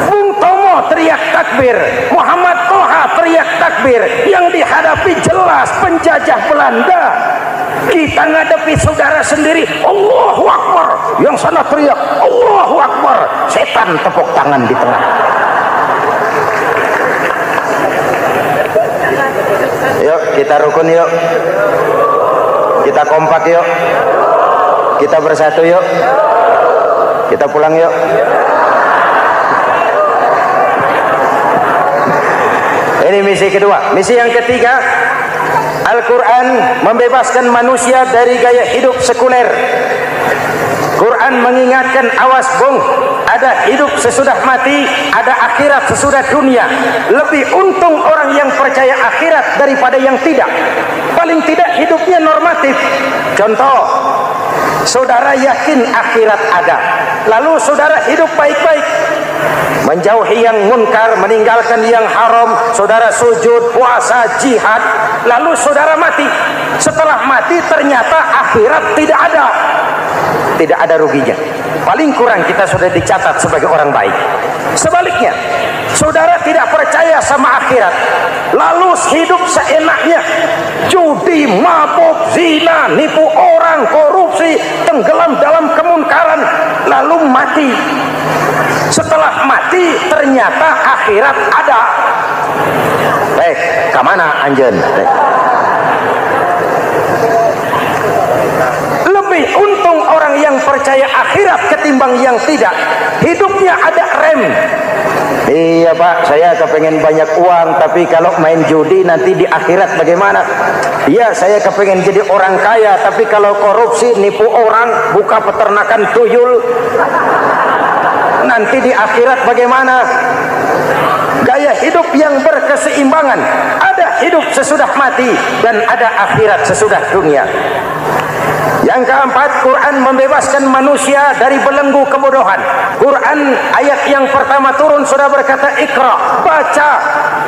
Speaker 2: Bung Tomo teriak takbir, Muhammad Toha teriak takbir, yang dihadapi jelas penjajah Belanda. Kita ngadepi saudara sendiri, Allahu Akbar, yang sana teriak Allahu Akbar, setan tepuk tangan di tengah. Yuk kita rukun, yuk kita kompak, yuk kita bersatu, yuk kita pulang, yuk. Ini misi kedua. Misi yang ketiga, Al-Quran membebaskan manusia dari gaya hidup sekuler. Quran mengingatkan, awas bung, ada hidup sesudah mati, ada akhirat sesudah dunia. Lebih untung orang yang percaya akhirat daripada yang tidak. Paling tidak hidupnya normatif. Contoh, saudara yakin akhirat ada, lalu saudara hidup baik-baik, menjauhi yang munkar, meninggalkan yang haram, saudara sujud, puasa, jihad, lalu saudara mati. Setelah mati ternyata akhirat tidak ada. Tidak ada ruginya. Paling kurang kita sudah dicatat sebagai orang baik. Sebaliknya, saudara tidak percaya sama akhirat, lalu hidup seenaknya, judi, mabuk, zina, nipu orang, korupsi, tenggelam dalam kemunkaran, lalu mati. Setelah mati ternyata akhirat ada. Baik, kemana anjen? Lebih untung orang yang percaya akhirat ketimbang yang tidak. Hidupnya ada rem. Iya pak, saya kepengen banyak uang, tapi kalau main judi nanti di akhirat bagaimana? Iya, saya kepengen jadi orang kaya, tapi kalau korupsi, nipu orang, buka peternakan tuyul, nanti di akhirat bagaimana? Gaya hidup yang berkeseimbangan. Ada hidup sesudah mati dan ada akhirat sesudah dunia. Yang keempat, Quran membebaskan manusia dari belenggu kebodohan. Quran ayat yang pertama turun sudah berkata, Iqra, baca,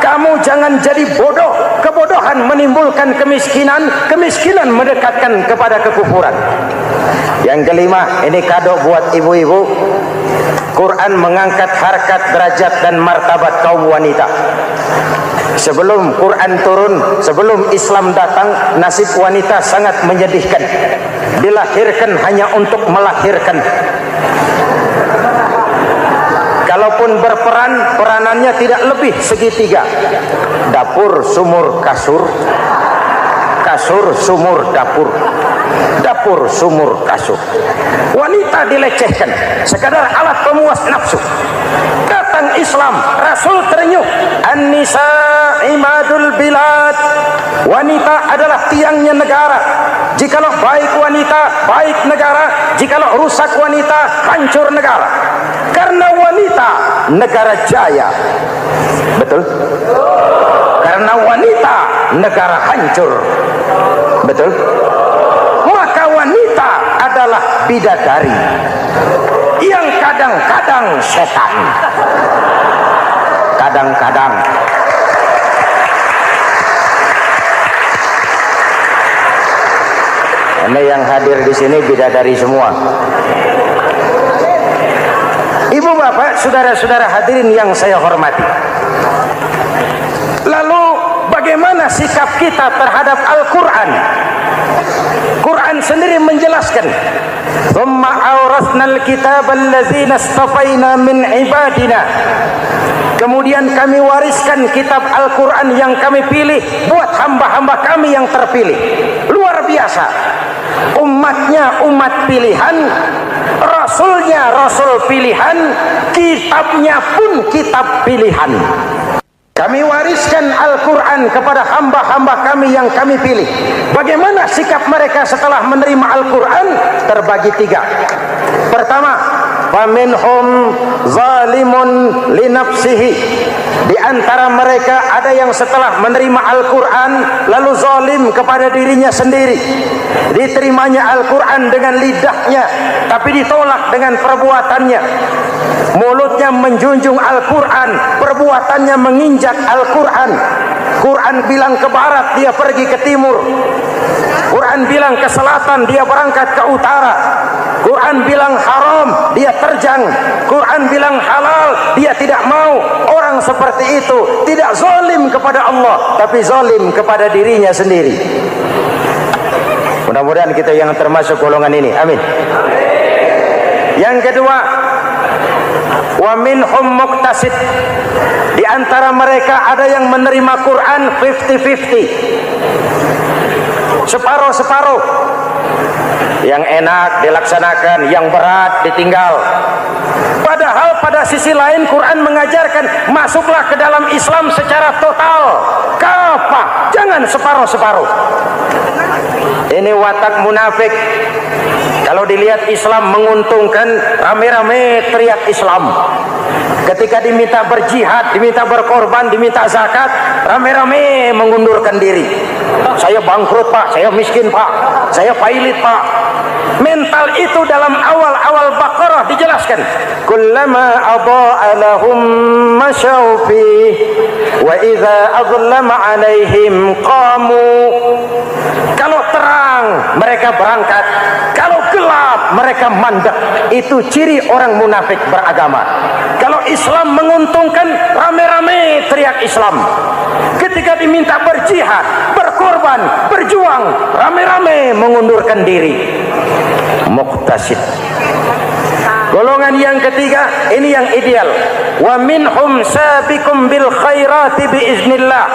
Speaker 2: kamu jangan jadi bodoh. Kebodohan menimbulkan kemiskinan, kemiskinan mendekatkan kepada kekufuran. Yang kelima, ini kado buat ibu-ibu, Quran mengangkat harkat, derajat dan martabat kaum wanita. Sebelum Quran turun, sebelum Islam datang, nasib wanita sangat menyedihkan. Dilahirkan hanya untuk melahirkan. Kalaupun berperan, peranannya tidak lebih segitiga. Dapur, sumur, kasur. Kasur, sumur, dapur. Dapur, sumur, kasur. Wanita dilecehkan, sekadar alat pemuas nafsu. Datang Islam, Rasul terenyuh, An-nisa imadul bilad. Wanita adalah tiangnya negara. Jikalau baik wanita, baik negara. Jikalau rusak wanita, hancur negara. Karena wanita, negara jaya. Betul? Karena wanita, negara hancur. Betul? Maka wanita adalah bidadari yang kadang-kadang setan. Kadang-kadang. Ini yang hadir di sini bidadari semua. Ibu bapak, saudara-saudara hadirin yang saya hormati. Lalu bagaimana sikap kita terhadap Al-Quran? Quran sendiri menjelaskan, "Tsumma awrasnal kitaba allazina istafaina min ibadina." Kemudian kami wariskan kitab Al-Quran yang kami pilih buat hamba-hamba kami yang terpilih. Luar biasa. Umatnya umat pilihan, Rasulnya Rasul pilihan, kitabnya pun kitab pilihan. Kami wariskan Al-Quran kepada hamba-hamba kami yang kami pilih. Bagaimana sikap mereka setelah menerima Al-Quran? Terbagi tiga. Pertama, faminhum zalimun linafsihi. Di antara mereka ada yang setelah menerima Al-Quran lalu zalim kepada dirinya sendiri. Diterimanya Al-Quran dengan lidahnya, tapi ditolak dengan perbuatannya. Mulutnya menjunjung Al-Quran, perbuatannya menginjak Al-Quran. Quran bilang ke barat, dia pergi ke timur. Quran bilang ke selatan, dia berangkat ke utara. Quran bilang haram, dia terjang. Quran bilang halal, dia tidak mau. Orang seperti itu tidak zalim kepada Allah, tapi zalim kepada dirinya sendiri. Mudah-mudahan kita yang termasuk golongan ini. Amin. Yang kedua, wa minhum muqtasid. Di antara mereka ada yang menerima Quran 50-50. Separuh-separuh. Yang enak dilaksanakan, yang berat ditinggal. Padahal pada sisi lain Quran mengajarkan masuklah ke dalam Islam secara total, kafah, jangan separuh-separuh. Ini watak munafik. Kalau dilihat Islam menguntungkan, rame-rame teriak Islam. Ketika diminta berjihad, diminta berkorban, diminta zakat, rame-rame mengundurkan diri. Saya bangkrut pak, saya miskin pak, saya pailit pak. Mental itu dalam awal-awal Baqarah dijelaskan. Kullama adha'a lahum masyaw fih wa idza adlama 'alaihim qamu. Kalau terang mereka berangkat, kalau gelap mereka mandek. Itu ciri orang munafik beragama. Kalau Islam menguntungkan, rame-rame teriak Islam. Ketika diminta berjihad, berkorban, berjuang, rame-rame mengundurkan diri. Muqtasid. Golongan yang ketiga, ini yang ideal. Wa minhum sabiqum bil khairati biiznillah.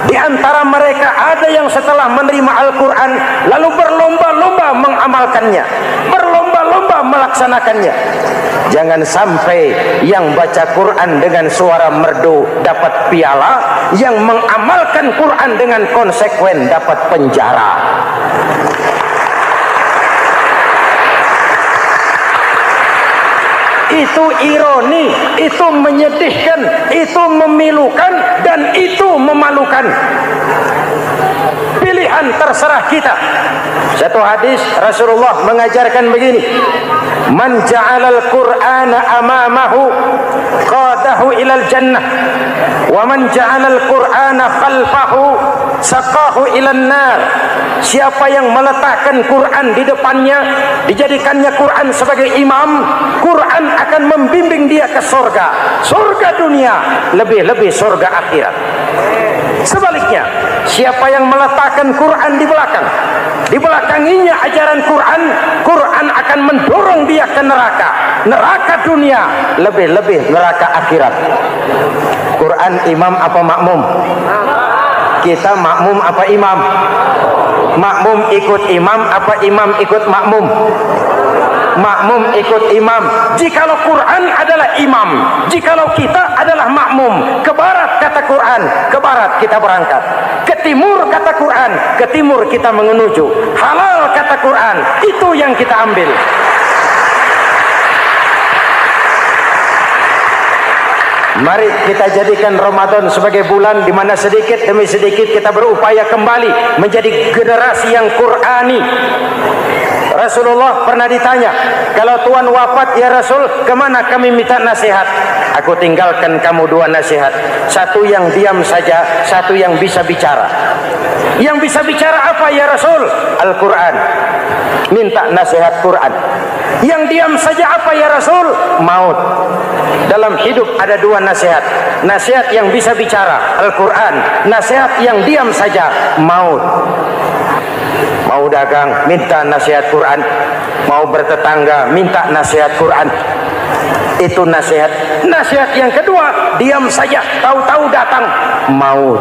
Speaker 2: Di antara mereka ada yang setelah menerima Al-Quran lalu berlomba-lomba mengamalkannya, berlomba-lomba melaksanakannya. Jangan sampai yang baca Quran dengan suara merdu dapat piala, yang mengamalkan Quran dengan konsekuen dapat penjara. Itu ironi, itu menyedihkan, itu memilukan, dan itu memalukan. Pilihan terserah kita. Satu hadis Rasulullah mengajarkan begini: Man ja'alal Qur'ana amamahu qadahu ilal jannah, wa man ja'alal Qur'ana khalfahu saqahu ilan nar. Siapa yang meletakkan Quran di depannya, dijadikannya Quran sebagai imam, Quran akan membimbing dia ke surga, surga dunia, lebih-lebih surga akhirat. Sebaliknya, siapa yang meletakkan Quran di belakang, dibelakanginya ajaran Quran, Quran akan mendorong dia ke neraka, neraka dunia, lebih-lebih neraka akhirat. Quran imam apa makmum? Kita makmum apa imam? Makmum ikut imam apa imam ikut makmum? Makmum ikut imam. Jikalau Quran adalah imam, jikalau kita adalah makmum. Ke barat kata Quran, ke barat kita berangkat. Ke timur kata Quran, ke timur kita menuju. Halal kata Quran, itu yang kita ambil. Mari kita jadikan Ramadan sebagai bulan di mana sedikit demi sedikit kita berupaya kembali menjadi generasi yang Qur'ani. Rasulullah pernah ditanya, kalau Tuhan wafat ya Rasul, kemana kami minta nasihat? Aku tinggalkan kamu dua nasihat. Satu yang diam saja, satu yang bisa bicara. Yang bisa bicara apa ya Rasul? Al-Quran. Minta nasihat Quran. Yang diam saja apa ya Rasul? Maut. Dalam hidup ada dua nasihat. Nasihat yang bisa bicara, Al-Quran. Nasihat yang diam saja, maut. Mau dagang, minta nasihat Quran. Mau bertetangga, minta nasihat Quran. Itu nasihat. Nasihat yang kedua, diam saja, tahu-tahu datang maut.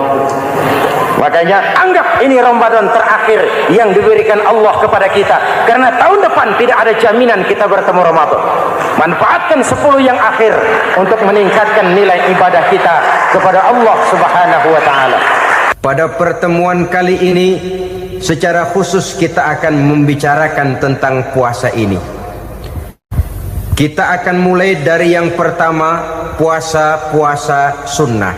Speaker 2: Makanya anggap ini Ramadan terakhir yang diberikan Allah kepada kita, karena tahun depan tidak ada jaminan kita bertemu Ramadan. Manfaatkan 10 yang akhir untuk meningkatkan nilai ibadah kita kepada Allah Subhanahu wa taala.
Speaker 1: Pada pertemuan kali ini secara khusus kita akan membicarakan tentang puasa ini. Kita akan mulai dari yang pertama, puasa sunnah.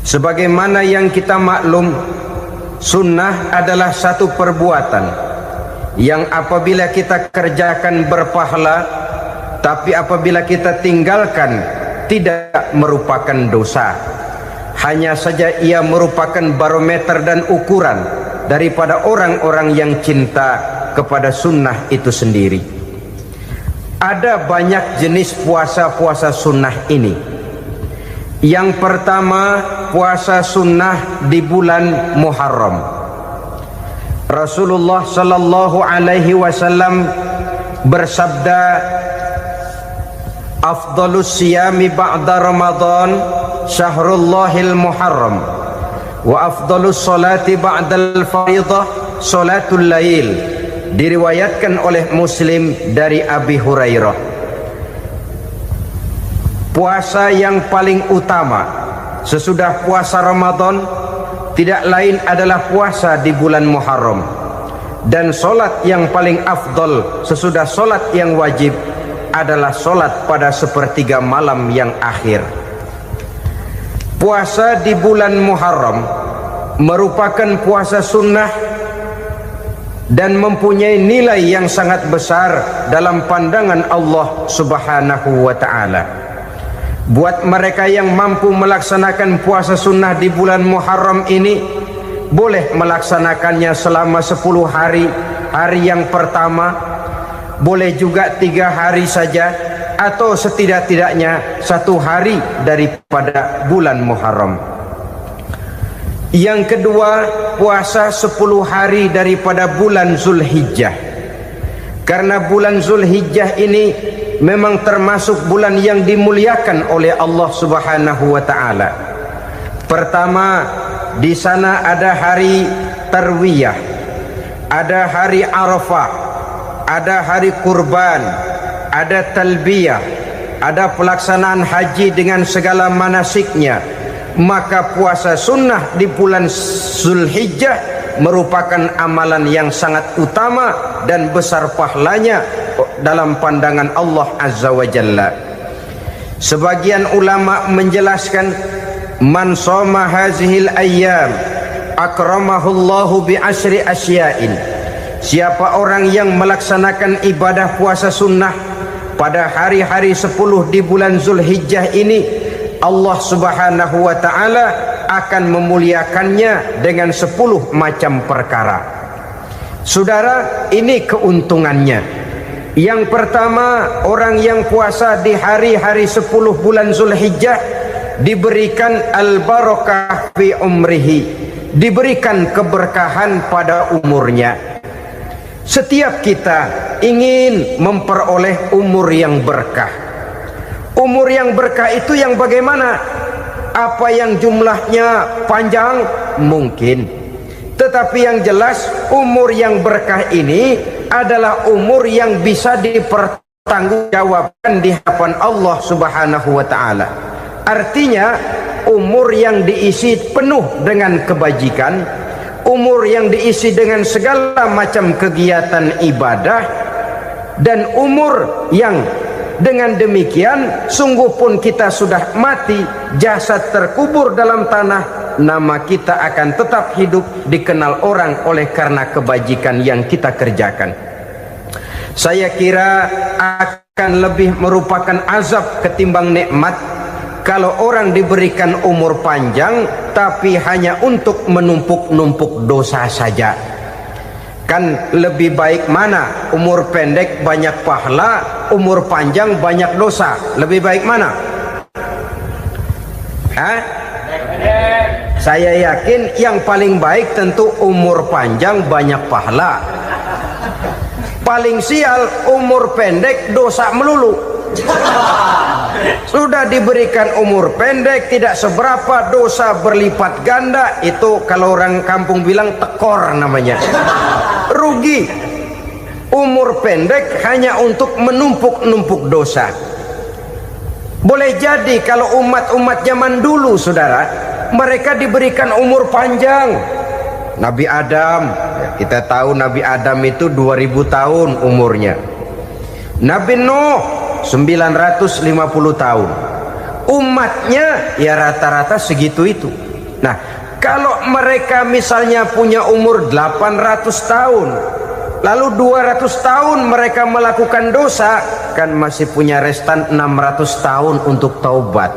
Speaker 1: Sebagaimana yang kita maklum, sunnah adalah satu perbuatan yang apabila kita kerjakan berpahala, tapi apabila kita tinggalkan tidak merupakan dosa. Hanya saja ia merupakan barometer dan ukuran daripada orang-orang yang cinta kepada sunnah itu sendiri. Ada banyak jenis puasa-puasa sunnah ini. Yang pertama, puasa sunnah di bulan Muharram. Rasulullah sallallahu alaihi wasallam bersabda, "Afdhalus siyami ba'da Ramadan syahrullahil Muharram, wa afdhalus salati ba'dal fardhah salatul lail." Diriwayatkan oleh Muslim dari Abi Hurairah. puasa yang paling utama sesudah puasa Ramadan tidak lain adalah puasa di bulan Muharram, dan solat yang paling afdol sesudah solat yang wajib adalah solat pada sepertiga malam yang akhir. Puasa di bulan Muharram merupakan puasa sunnah dan mempunyai nilai yang sangat besar dalam pandangan Allah Subhanahu wa ta'ala. Buat mereka yang mampu melaksanakan puasa sunnah di bulan Muharram ini, boleh melaksanakannya selama 10 hari. Hari yang pertama boleh juga 3 hari saja, atau setidak-tidaknya 1 hari daripada bulan Muharram. Yang kedua, puasa 10 hari daripada bulan Zulhijjah. Karena bulan Zulhijjah ini memang termasuk bulan yang dimuliakan oleh Allah Subhanahu wa ta'ala. Pertama, di sana ada hari Tarwiyah, ada hari Arafah, ada hari kurban, ada talbiyah, ada pelaksanaan haji dengan segala manasiknya. Maka puasa sunnah di bulan Zulhijjah merupakan amalan yang sangat utama dan besar pahalanya dalam pandangan Allah Azza wa Jalla. Sebagian ulama menjelaskan, man shoma hazihil ayyam akramahullahu bi asyri asya'in. Siapa orang yang melaksanakan ibadah puasa sunnah pada hari-hari 10 di bulan Zulhijjah ini, Allah Subhanahu wa ta'ala akan memuliakannya dengan 10 macam perkara. Saudara, ini keuntungannya. Yang pertama, orang yang puasa di hari-hari 10 bulan Zulhijjah diberikan al-barakah fi umrihi, diberikan keberkahan pada umurnya. Setiap kita ingin memperoleh umur yang berkah. Umur yang berkah itu yang bagaimana? Apa yang jumlahnya panjang? Mungkin. Tetapi yang jelas umur yang berkah ini adalah umur yang bisa dipertanggungjawabkan di hadapan Allah Subhanahu wa ta'ala. Artinya umur yang diisi penuh dengan kebajikan, umur yang diisi dengan segala macam kegiatan ibadah, dan umur yang dengan demikian sungguh pun kita sudah mati, jasad terkubur dalam tanah, nama kita akan tetap hidup, dikenal orang oleh karena kebajikan yang kita kerjakan. Saya kira akan lebih merupakan azab ketimbang nikmat kalau orang diberikan umur panjang tapi hanya untuk menumpuk-numpuk dosa saja. Kan lebih baik mana? Umur pendek banyak pahala, umur panjang banyak dosa. Lebih baik mana? Hah? Saya yakin yang paling baik tentu umur panjang banyak pahala. Paling sial umur pendek dosa melulu. Sudah diberikan umur pendek tidak seberapa, dosa berlipat ganda. Itu kalau orang kampung bilang tekor namanya. Rugi. Umur pendek hanya untuk menumpuk-numpuk dosa. Boleh jadi kalau umat-umat zaman dulu, saudara, mereka diberikan umur panjang. Nabi Adam, kita tahu Nabi Adam itu 2000 tahun umurnya. Nabi Nuh 950 tahun. Umatnya ya rata-rata segitu itu. Nah, kalau mereka misalnya punya umur 800 tahun, lalu 200 tahun mereka melakukan dosa, kan masih punya restan 600 tahun untuk taubat.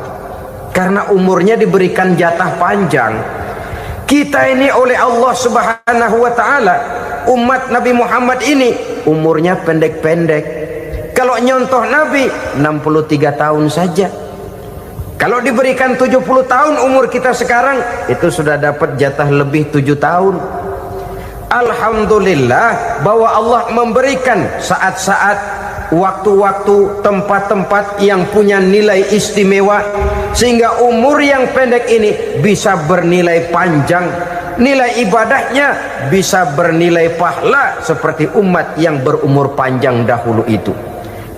Speaker 1: Karena umurnya diberikan jatah panjang. Kita ini oleh Allah Subhanahu wa ta'ala, umat Nabi Muhammad ini umurnya pendek-pendek. Kalau nyontoh Nabi 63 tahun saja. Kalau diberikan 70 tahun umur kita sekarang, itu sudah dapat jatah lebih 7 tahun. Alhamdulillah bahwa Allah memberikan saat-saat, waktu-waktu, tempat-tempat yang punya nilai istimewa, sehingga umur yang pendek ini bisa bernilai panjang, nilai ibadahnya bisa bernilai pahala seperti umat yang berumur panjang dahulu itu.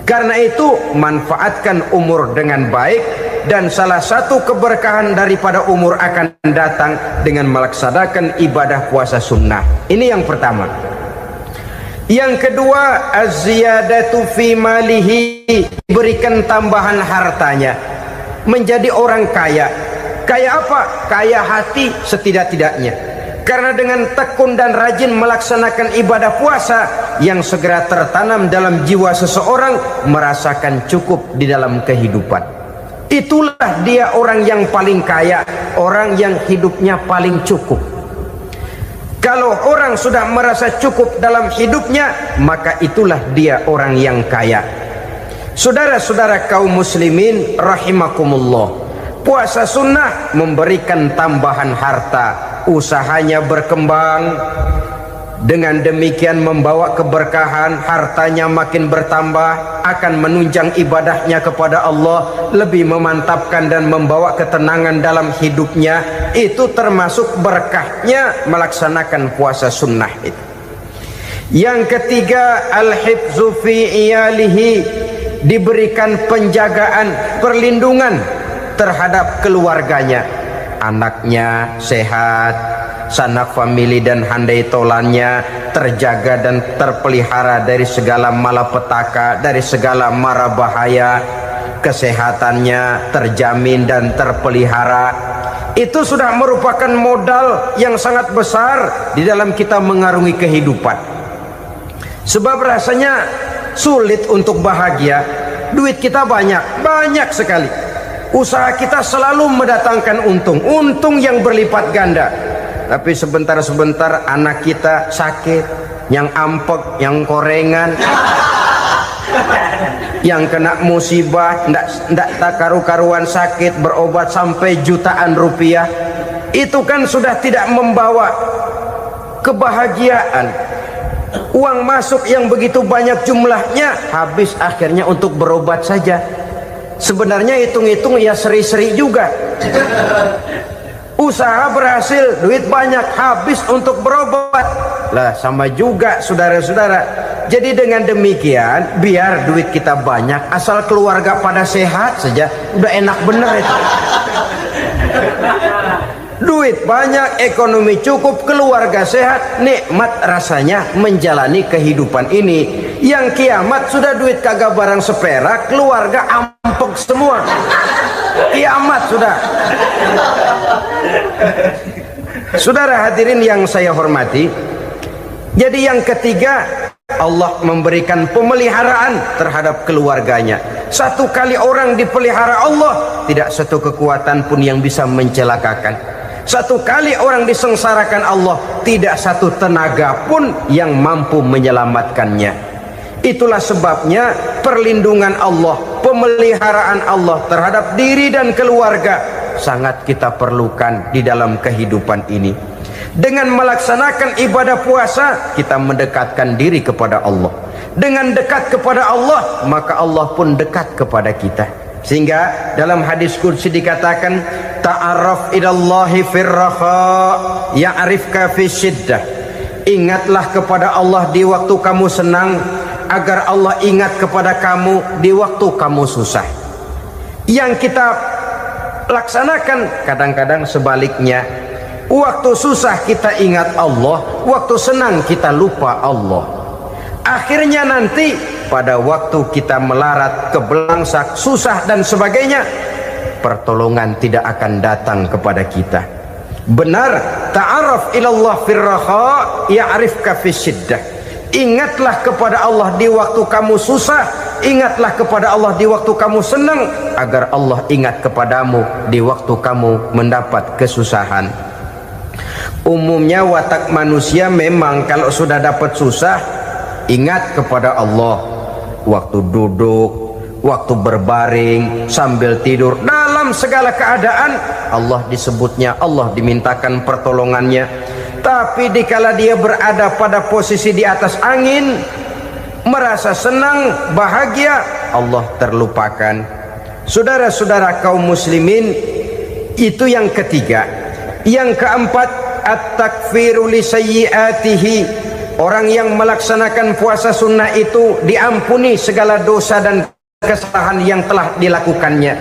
Speaker 1: Karena itu manfaatkan umur dengan baik, dan salah satu keberkahan daripada umur akan datang dengan melaksanakan ibadah puasa sunnah. Ini yang pertama. Yang kedua, az-ziyadatu fi malihi, berikan tambahan hartanya, menjadi orang kaya. Kaya apa? Kaya hati setidak-tidaknya. Karena dengan tekun dan rajin melaksanakan ibadah puasa yang segera tertanam dalam jiwa seseorang, merasakan cukup di dalam kehidupan. Itulah dia orang yang paling kaya, orang yang hidupnya paling cukup. Kalau orang sudah merasa cukup dalam hidupnya, maka itulah dia orang yang kaya. Saudara-saudara kaum muslimin rahimakumullah, puasa sunnah memberikan tambahan harta, usahanya berkembang, dengan demikian membawa keberkahan, hartanya makin bertambah, akan menunjang ibadahnya kepada Allah, lebih memantapkan dan membawa ketenangan dalam hidupnya. Itu termasuk berkahnya melaksanakan puasa sunnah itu. Yang ketiga, al-hifzu fi iyalihi, diberikan penjagaan, perlindungan terhadap keluarganya, anaknya sehat, sanak famili dan handai tolannya terjaga dan terpelihara dari segala malapetaka, dari segala mara bahaya, kesehatannya terjamin dan terpelihara. Itu sudah merupakan modal yang sangat besar di dalam kita mengarungi kehidupan. Sebab rasanya sulit untuk bahagia, duit kita banyak sekali, usaha kita selalu mendatangkan untung yang berlipat ganda. Tapi sebentar-sebentar anak kita sakit, yang ampek, yang korengan, yang kena musibah, ndak tak karu-karuan sakit, berobat sampai jutaan rupiah. Itu kan sudah tidak membawa kebahagiaan. Uang masuk yang begitu banyak jumlahnya, habis akhirnya untuk berobat saja. Sebenarnya hitung-hitung ya seri-seri juga. Usaha berhasil, duit banyak, habis untuk berobat. Lah sama juga saudara-saudara. Jadi dengan demikian, biar duit kita banyak, asal keluarga pada sehat saja, udah enak bener itu. Duit banyak, ekonomi cukup, keluarga sehat, nikmat rasanya menjalani kehidupan ini. Yang kiamat sudah duit kagak barang seperak, keluarga ampek semua. Kiamat sudah. Saudara hadirin yang saya hormati, jadi yang ketiga, Allah memberikan pemeliharaan terhadap keluarganya. Satu kali orang dipelihara Allah, tidak satu kekuatan pun yang bisa mencelakakan. Satu kali orang disengsarakan Allah, tidak satu tenaga pun yang mampu menyelamatkannya. Itulah sebabnya perlindungan Allah, pemeliharaan Allah terhadap diri dan keluarga sangat kita perlukan di dalam kehidupan ini. Dengan melaksanakan ibadah puasa, kita mendekatkan diri kepada Allah. Dengan dekat kepada Allah, maka Allah pun dekat kepada kita. Sehingga dalam hadis qudsi dikatakan, ta'arraf ilallahi firraha ya'rifka fi syiddah. Ingatlah kepada Allah di waktu kamu senang, agar Allah ingat kepada kamu di waktu kamu susah. Yang kita laksanakan kadang-kadang sebaliknya. Waktu susah kita ingat Allah, waktu senang kita lupa Allah. Akhirnya nanti pada waktu kita melarat, kebelangsak, susah dan sebagainya, pertolongan tidak akan datang kepada kita. Benar, ta'aruf ilallah firraha ya'rifka fi syiddah. Ingatlah kepada Allah di waktu kamu susah, ingatlah kepada Allah di waktu kamu senang, agar Allah ingat kepadamu di waktu kamu mendapat kesusahan. Umumnya watak manusia memang kalau sudah dapat susah, ingat kepada Allah. Waktu duduk, waktu berbaring, sambil tidur, dalam segala keadaan Allah disebutnya, Allah dimintakan pertolongannya. Tapi dikala dia berada pada posisi di atas angin, merasa senang, bahagia, Allah terlupakan. Saudara-saudara kaum muslimin, itu yang ketiga. Yang keempat, at-takfiru li sayyiatihi, orang yang melaksanakan puasa sunnah itu diampuni segala dosa dan kesalahan yang telah dilakukannya.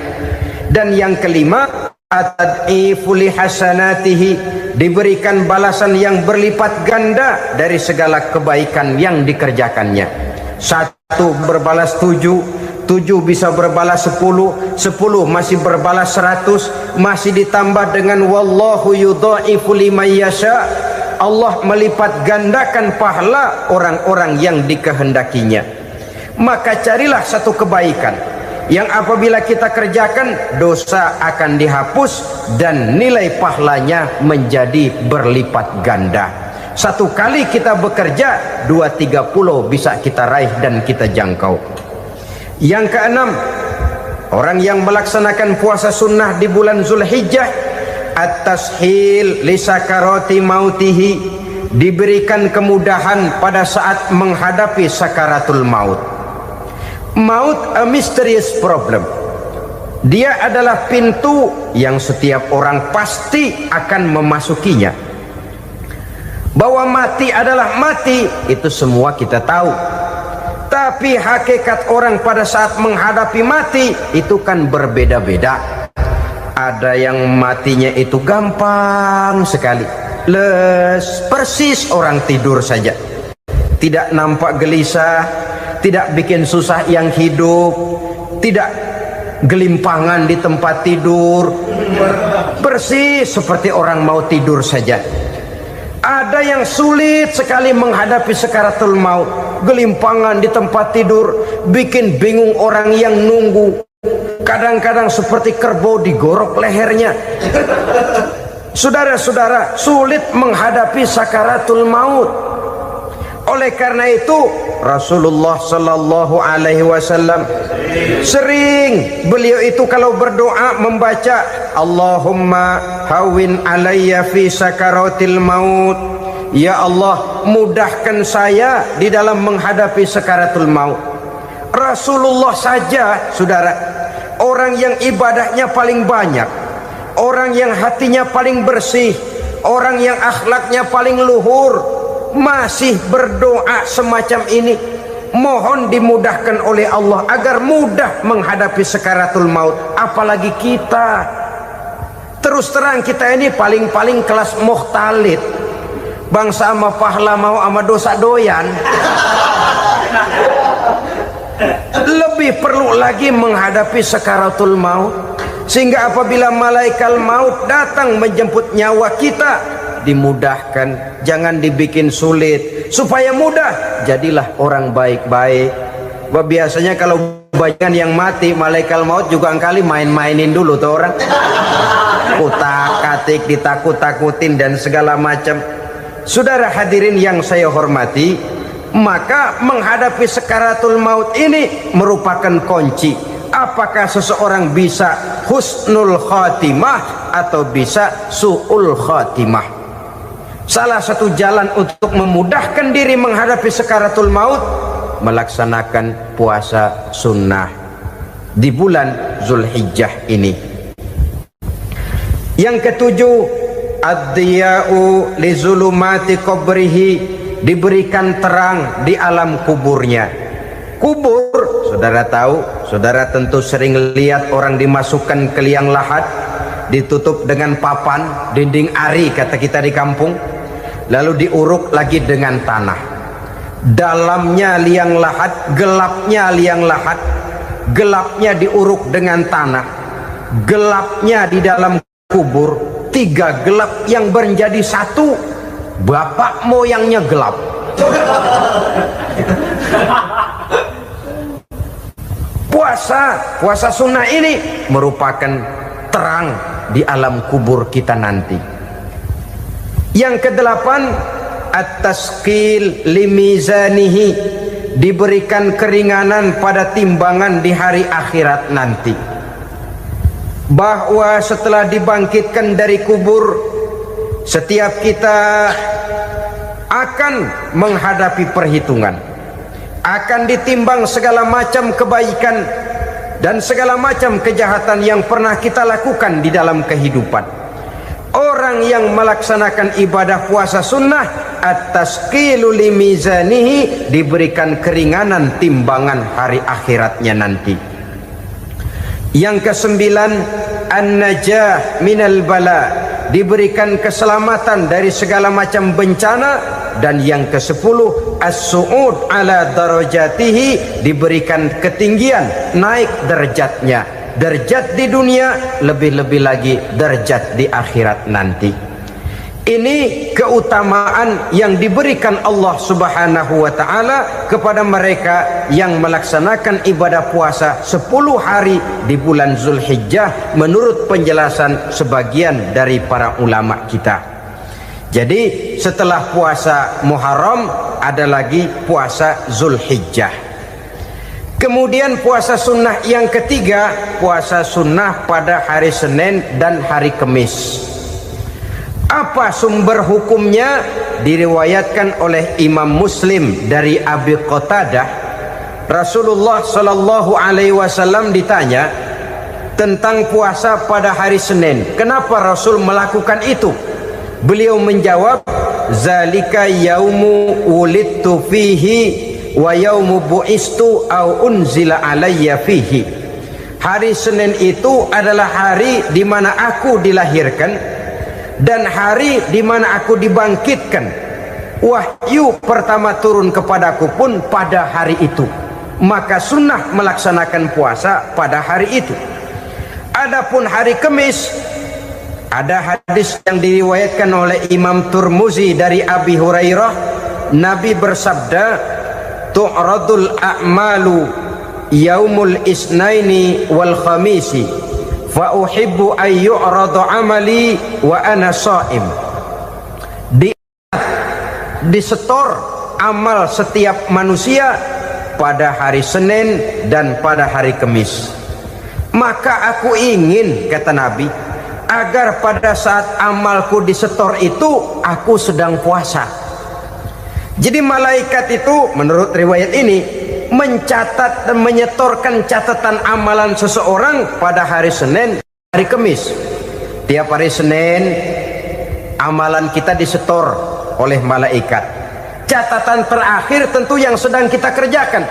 Speaker 1: Dan yang kelima, atad'ifu li hasanatihi, diberikan balasan yang berlipat ganda dari segala kebaikan yang dikerjakannya. 1 berbalas 7, 7 bisa berbalas 10, 10 masih berbalas 100, masih ditambah dengan wallahu yudha'ifu liman yasha. Allah melipat gandakan pahala orang-orang yang dikehendakinya. Maka carilah satu kebaikan yang apabila kita kerjakan, dosa akan dihapus dan nilai pahalanya menjadi berlipat ganda. 1 kali kita bekerja, 2-3 pulau bisa kita raih dan kita jangkau. Yang keenam, orang yang melaksanakan puasa sunnah di bulan Zulhijjah, at-tashil li sakarati mautihi, diberikan kemudahan pada saat menghadapi sakaratul maut. Maut a mysterious problem. Dia adalah pintu yang setiap orang pasti akan memasukinya. Bahwa mati adalah mati, itu semua kita tahu. Tapi hakikat orang pada saat menghadapi mati itu kan berbeda-beda. Ada yang matinya itu gampang sekali, persis orang tidur saja, tidak nampak gelisah, tidak bikin susah yang hidup, tidak gelimpangan di tempat tidur, persis seperti orang mau tidur saja. Ada yang sulit sekali menghadapi sakaratul maut, gelimpangan di tempat tidur, bikin bingung orang yang nunggu, kadang-kadang seperti kerbau digorok lehernya. Saudara-saudara, sulit menghadapi sakaratul maut. Oleh karena itu Rasulullah sallallahu alaihi wasallam sering beliau itu kalau berdoa membaca Allahumma hawin alayya fi sakaratil maut. Ya Allah, mudahkan saya di dalam menghadapi sakaratul maut. Rasulullah saja, saudara, orang yang ibadahnya paling banyak, orang yang hatinya paling bersih, orang yang akhlaknya paling luhur, masih berdoa semacam ini. Mohon dimudahkan oleh Allah agar mudah menghadapi sakaratul maut. Apalagi kita, terus terang kita ini paling-paling kelas muhtalid, bangsa sama pahala mau sama dosa doyan. Lebih perlu lagi menghadapi sakaratul maut, sehingga apabila malaikat maut datang menjemput nyawa kita, dimudahkan, jangan dibikin sulit, supaya mudah. Jadilah orang baik-baik. Biasanya kalau banyak yang mati, malaikat maut juga kali main-mainin dulu tuh orang, utak-atik, ditakut-takutin dan segala macam. Saudara hadirin yang saya hormati, maka menghadapi sakaratul maut ini merupakan kunci. Apakah seseorang bisa husnul khatimah atau bisa su'ul khatimah? Salah satu jalan untuk memudahkan diri menghadapi sakaratul maut, melaksanakan puasa sunnah di bulan Zulhijjah ini. Yang ketujuh, ad-diya'u li zulumati qabrihi, diberikan terang di alam kuburnya. Kubur, saudara tahu, saudara tentu sering lihat orang dimasukkan ke liang lahat, ditutup dengan papan, dinding ari kata kita di kampung, lalu diuruk lagi dengan tanah. Dalamnya liang lahat, gelapnya liang lahat, gelapnya diuruk dengan tanah, gelapnya di dalam kubur, 3 gelap yang menjadi satu. Bapak moyangnya gelap. Puasa sunnah ini merupakan terang di alam kubur kita nanti. Yang kedelapan, at-tasqil limizanihi, diberikan keringanan pada timbangan di hari akhirat nanti. Bahwa setelah dibangkitkan dari kubur, setiap kita akan menghadapi perhitungan, akan ditimbang segala macam kebaikan dan segala macam kejahatan yang pernah kita lakukan di dalam kehidupan. Orang orang yang melaksanakan ibadah puasa sunnah at-tasqilu li mizanihi, diberikan keringanan timbangan hari akhiratnya nanti. Yang kesembilan, an-najah minal bala, diberikan keselamatan dari segala macam bencana. Dan yang ke-10, as-su'ud ala darajatihi, diberikan ketinggian, naik derajatnya, derajat di dunia, lebih-lebih lagi derajat di akhirat nanti. Ini keutamaan yang diberikan Allah Subhanahu wa ta'ala kepada mereka yang melaksanakan ibadah puasa 10 hari di bulan Zulhijjah menurut penjelasan sebagian dari para ulama kita. Jadi setelah puasa Muharram ada lagi puasa Zulhijjah. Kemudian puasa sunnah yang ketiga, puasa sunnah pada hari Senin dan hari Kamis. Apa sumber hukumnya? Diriwayatkan oleh Imam Muslim dari Abi Qatadah, Rasulullah sallallahu alaihi wasallam ditanya tentang puasa pada hari Senin. Kenapa Rasul melakukan itu? Beliau menjawab, zalika yaumu wulidtu fihi wa yaumu bu'istu au unzila alayya fihi. Hari Senin itu adalah hari di mana aku dilahirkan dan hari di mana aku dibangkitkan. Wahyu pertama turun kepadaku pun pada hari itu. Maka sunnah melaksanakan puasa pada hari itu. Adapun hari Kamis, ada hadis yang diriwayatkan oleh Imam Turmuzi dari Abi Hurairah, Nabi bersabda, tu'radul a'malu yaumul isnaini wal khamisi fa uhibbu ay yu'radu amali wa ana sha'im. Disetor amal setiap manusia pada hari Senin dan pada hari Kamis. Maka aku ingin, kata Nabi, agar pada saat amalku disetor itu aku sedang puasa. Jadi malaikat itu menurut riwayat ini mencatat dan menyetorkan catatan amalan seseorang pada hari Senin, hari Kamis. Tiap hari Senin amalan kita disetor oleh malaikat. Catatan terakhir tentu yang sedang kita kerjakan,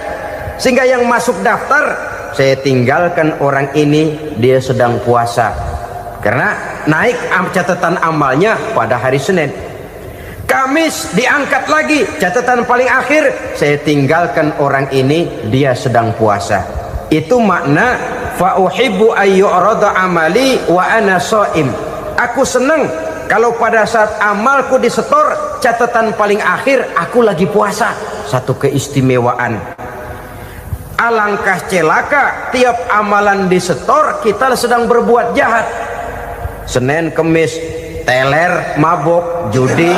Speaker 1: sehingga yang masuk daftar, saya tinggalkan orang ini, dia sedang puasa, karena naik catatan amalnya pada hari Senin. Kamis diangkat lagi, catatan paling akhir, saya tinggalkan orang ini, dia sedang puasa. Itu makna fa uhibbu ayyurada amali wa ana shaim. Aku senang kalau pada saat amalku disetor, catatan paling akhir aku lagi puasa. Satu keistimewaan. Alangkah celaka tiap amalan disetor kita sedang berbuat jahat. Senin, Kamis, teler, mabok, judi.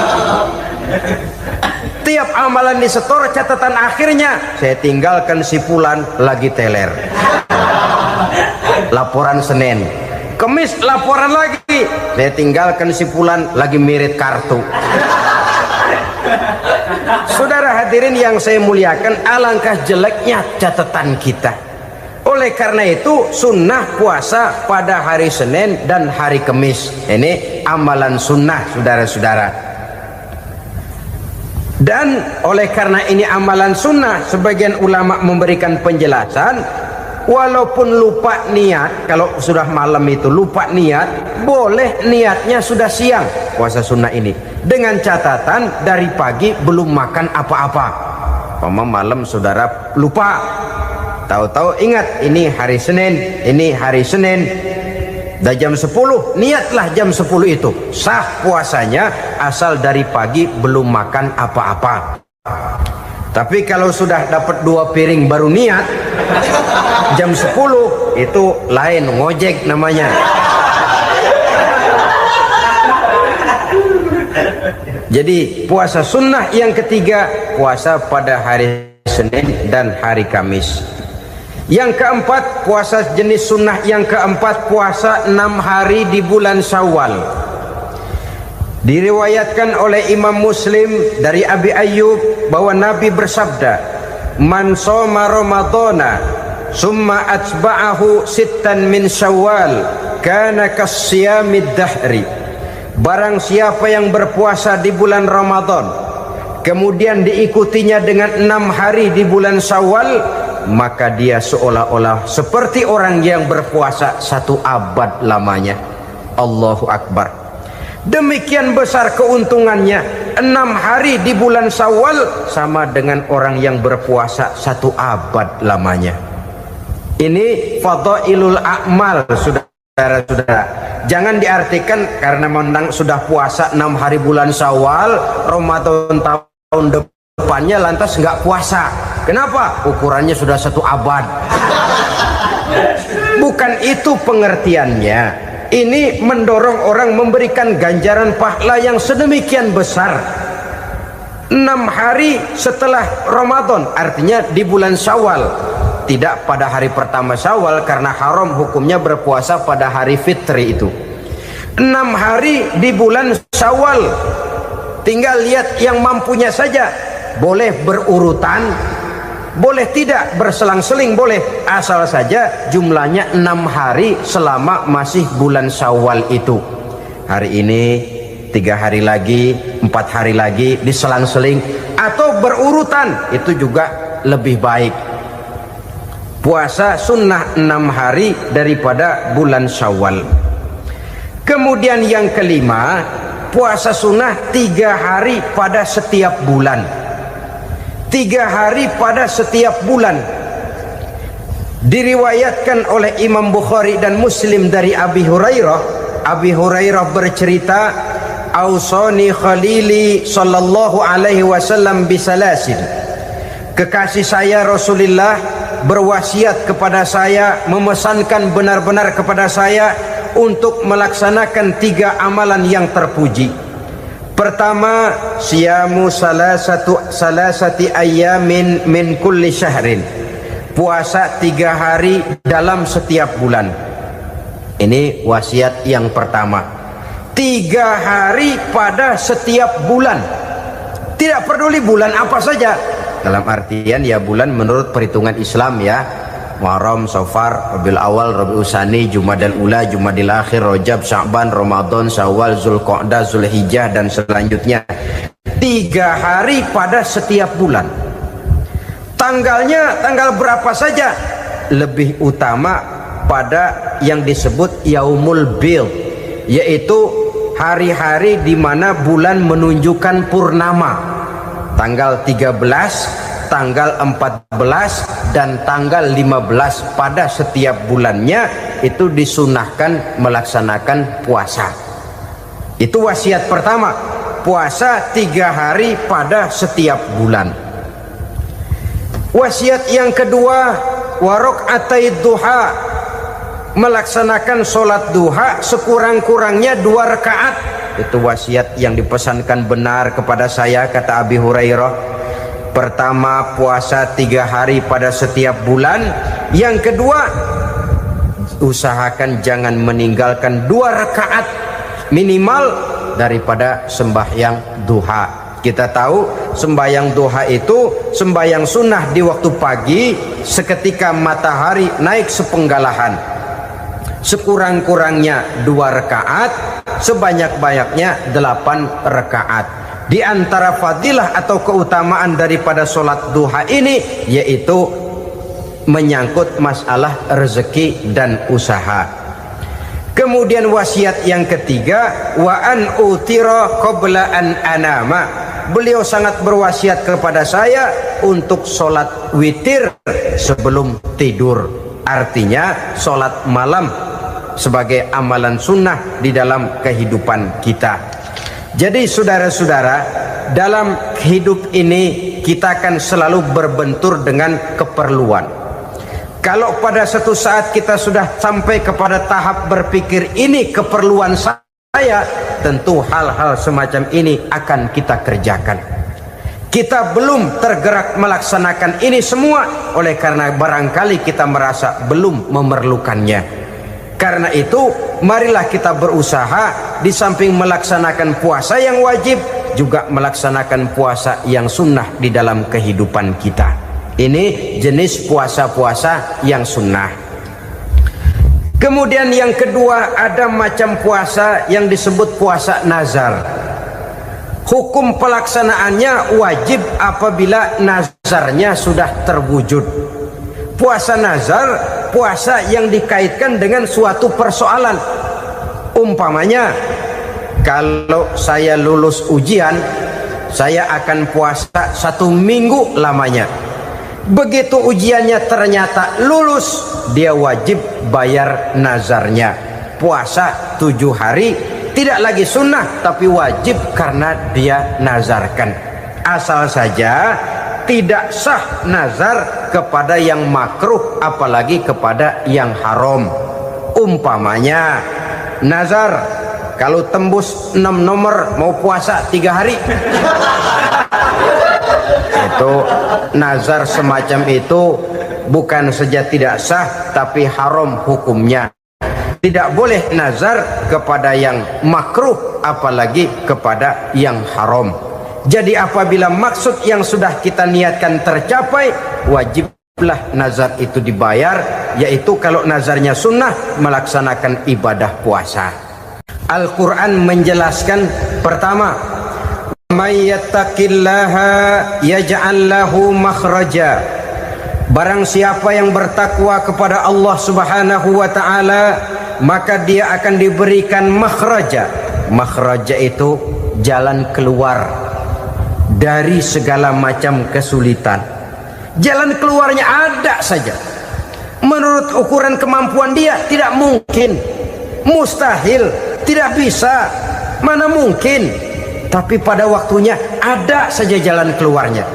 Speaker 1: Tiap amalan disetor, catatan akhirnya saya tinggalkan si fulan lagi teler. Laporan Senin. Kamis laporan lagi, saya tinggalkan si fulan lagi mirit kartu. Saudara hadirin yang saya muliakan, alangkah jeleknya catatan kita. Oleh karena itu sunnah puasa pada hari Senin dan hari Kamis. Ini amalan sunnah, saudara-saudara. Dan oleh karena ini amalan sunnah, sebagian ulama memberikan penjelasan, walaupun lupa niat, kalau sudah malam itu lupa niat, boleh niatnya sudah siang puasa sunnah ini, dengan catatan dari pagi belum makan apa-apa. Malam saudara lupa, tahu-tahu ingat ini hari Senin, ini hari Senin, dah jam 10, niatlah jam 10 itu, sah puasanya asal dari pagi belum makan apa-apa. Tapi kalau sudah dapat 2 piring baru niat, jam 10 itu lain, ngojek namanya. Jadi puasa sunnah yang ketiga, puasa pada hari Senin dan hari Kamis. Yang keempat, puasa jenis sunnah yang keempat, puasa 6 hari di bulan Syawal. Diriwayatkan oleh Imam Muslim dari Abi Ayyub bahwa Nabi bersabda, man shoma ramadhana summa atba'ahu sittan min Syawal kana kasyamid dahri. barang siapa yang berpuasa di bulan Ramadan kemudian diikutinya dengan 6 hari di bulan Syawal, maka dia seolah-olah seperti orang yang berpuasa 1 abad lamanya. Allahu Akbar. Demikian besar keuntungannya. 6 hari di bulan Syawal sama dengan orang yang berpuasa 1 abad lamanya. Ini fadailul a'mal, saudara-saudara. Jangan diartikan karena menang sudah puasa 6 hari bulan Syawal, Ramadan tahun depannya lantas nggak puasa. Kenapa? Ukurannya sudah 1 abad. Bukan itu pengertiannya. Ini mendorong orang memberikan ganjaran pahala yang sedemikian besar. 6 hari setelah Ramadan, artinya di bulan Syawal, tidak pada hari pertama Syawal karena haram hukumnya berpuasa pada hari fitri itu. 6 hari di bulan Syawal, tinggal lihat yang mampunya saja. Boleh berurutan, boleh tidak berselang-seling, boleh, asal saja jumlahnya 6 hari selama masih bulan Syawal itu. Hari ini 3 hari lagi, 4 hari lagi, diselang-seling atau berurutan, itu juga lebih baik. Puasa sunnah 6 hari daripada bulan Syawal. Kemudian yang kelima, puasa sunnah 3 hari pada setiap bulan. 3 hari pada setiap bulan. Diriwayatkan oleh Imam Bukhari dan Muslim dari Abi Hurairah. Abi Hurairah bercerita, "Ausani khalili sallallahu alaihi wasallam bisalasin." Kekasih saya Rasulullah berwasiat kepada saya, memesankan benar-benar kepada saya untuk melaksanakan 3 amalan yang terpuji. Pertama, siyamu salasati ayyamin min kulli syahrin. Puasa 3 hari dalam setiap bulan. Ini wasiat yang pertama. 3 hari pada setiap bulan. Tidak peduli bulan apa saja. Dalam artian ya bulan menurut perhitungan Islam ya. Muharram, Safar, Rabiul Awal, Rabiul Tsani, Jumadal Ula, Jumadil Akhir, Rajab, Sya'ban, Ramadan, Syawal, Zulqa'dah, Zulhijjah dan selanjutnya. 3 hari pada setiap bulan. Tanggalnya tanggal berapa saja, lebih utama pada yang disebut Yaumul Bid, yaitu hari-hari di mana bulan menunjukkan purnama. Tanggal 13, tanggal 14 dan tanggal 15 pada setiap bulannya itu disunahkan melaksanakan puasa. Itu wasiat pertama, puasa 3 hari pada setiap bulan. Wasiat yang kedua, waraqatai duha, melaksanakan sholat duha sekurang-kurangnya 2 rakaat. Itu wasiat yang dipesankan benar kepada saya, kata Abi Hurairah. Pertama, puasa 3 hari pada setiap bulan. Yang kedua, usahakan jangan meninggalkan 2 rakaat minimal daripada sembahyang duha. Kita tahu sembahyang duha itu sembahyang sunnah di waktu pagi seketika matahari naik sepenggalahan. Sekurang-kurangnya 2 rakaat, sebanyak-banyaknya 8 rakaat. Di antara fadilah atau keutamaan daripada sholat duha ini yaitu menyangkut masalah rezeki dan usaha. Kemudian wasiat yang ketiga, wa an utira qabla an anama. Beliau sangat berwasiat kepada saya untuk sholat witir sebelum tidur. Artinya sholat malam sebagai amalan sunnah di dalam kehidupan kita. Jadi saudara-saudara, dalam hidup ini kita akan selalu berbentur dengan keperluan. Kalau pada suatu saat kita sudah sampai kepada tahap berpikir ini keperluan saya, tentu hal-hal semacam ini akan kita kerjakan. Kita belum tergerak melaksanakan ini semua oleh karena barangkali kita merasa belum memerlukannya. Karena itu, marilah kita berusaha di samping melaksanakan puasa yang wajib, juga melaksanakan puasa yang sunnah di dalam kehidupan kita. Ini jenis puasa-puasa yang sunnah. Kemudian yang kedua, ada macam puasa yang disebut puasa nazar. Hukum pelaksanaannya wajib apabila nazarnya sudah terwujud. Puasa nazar, puasa yang dikaitkan dengan suatu persoalan. Umpamanya, kalau saya lulus ujian, saya akan puasa 1 minggu lamanya. Begitu ujiannya ternyata lulus, dia wajib bayar nazarnya. Puasa 7 hari, tidak lagi sunnah tapi wajib karena dia nazarkan. Asal saja tidak sah nazar kepada yang makruh, apalagi kepada yang haram. Umpamanya nazar, kalau tembus 6 nomor mau puasa 3 hari. Itu nazar semacam itu bukan saja tidak sah tapi haram hukumnya. Tidak boleh nazar kepada yang makruh apalagi kepada yang haram. Jadi apabila maksud yang sudah kita niatkan tercapai, wajiblah nazar itu dibayar, yaitu kalau nazarnya sunnah melaksanakan ibadah puasa. Al-Quran menjelaskan, pertama, may yattaqillaha yaj'al lahu makhraja. Barang siapa yang bertakwa kepada Allah Subhanahu wa taala, maka dia akan diberikan makhraja. Makhraja itu jalan keluar dari segala macam kesulitan. Jalan keluarnya ada saja. Menurut ukuran kemampuan dia tidak mungkin, mustahil, tidak bisa, mana mungkin. Tapi pada waktunya ada saja jalan keluarnya.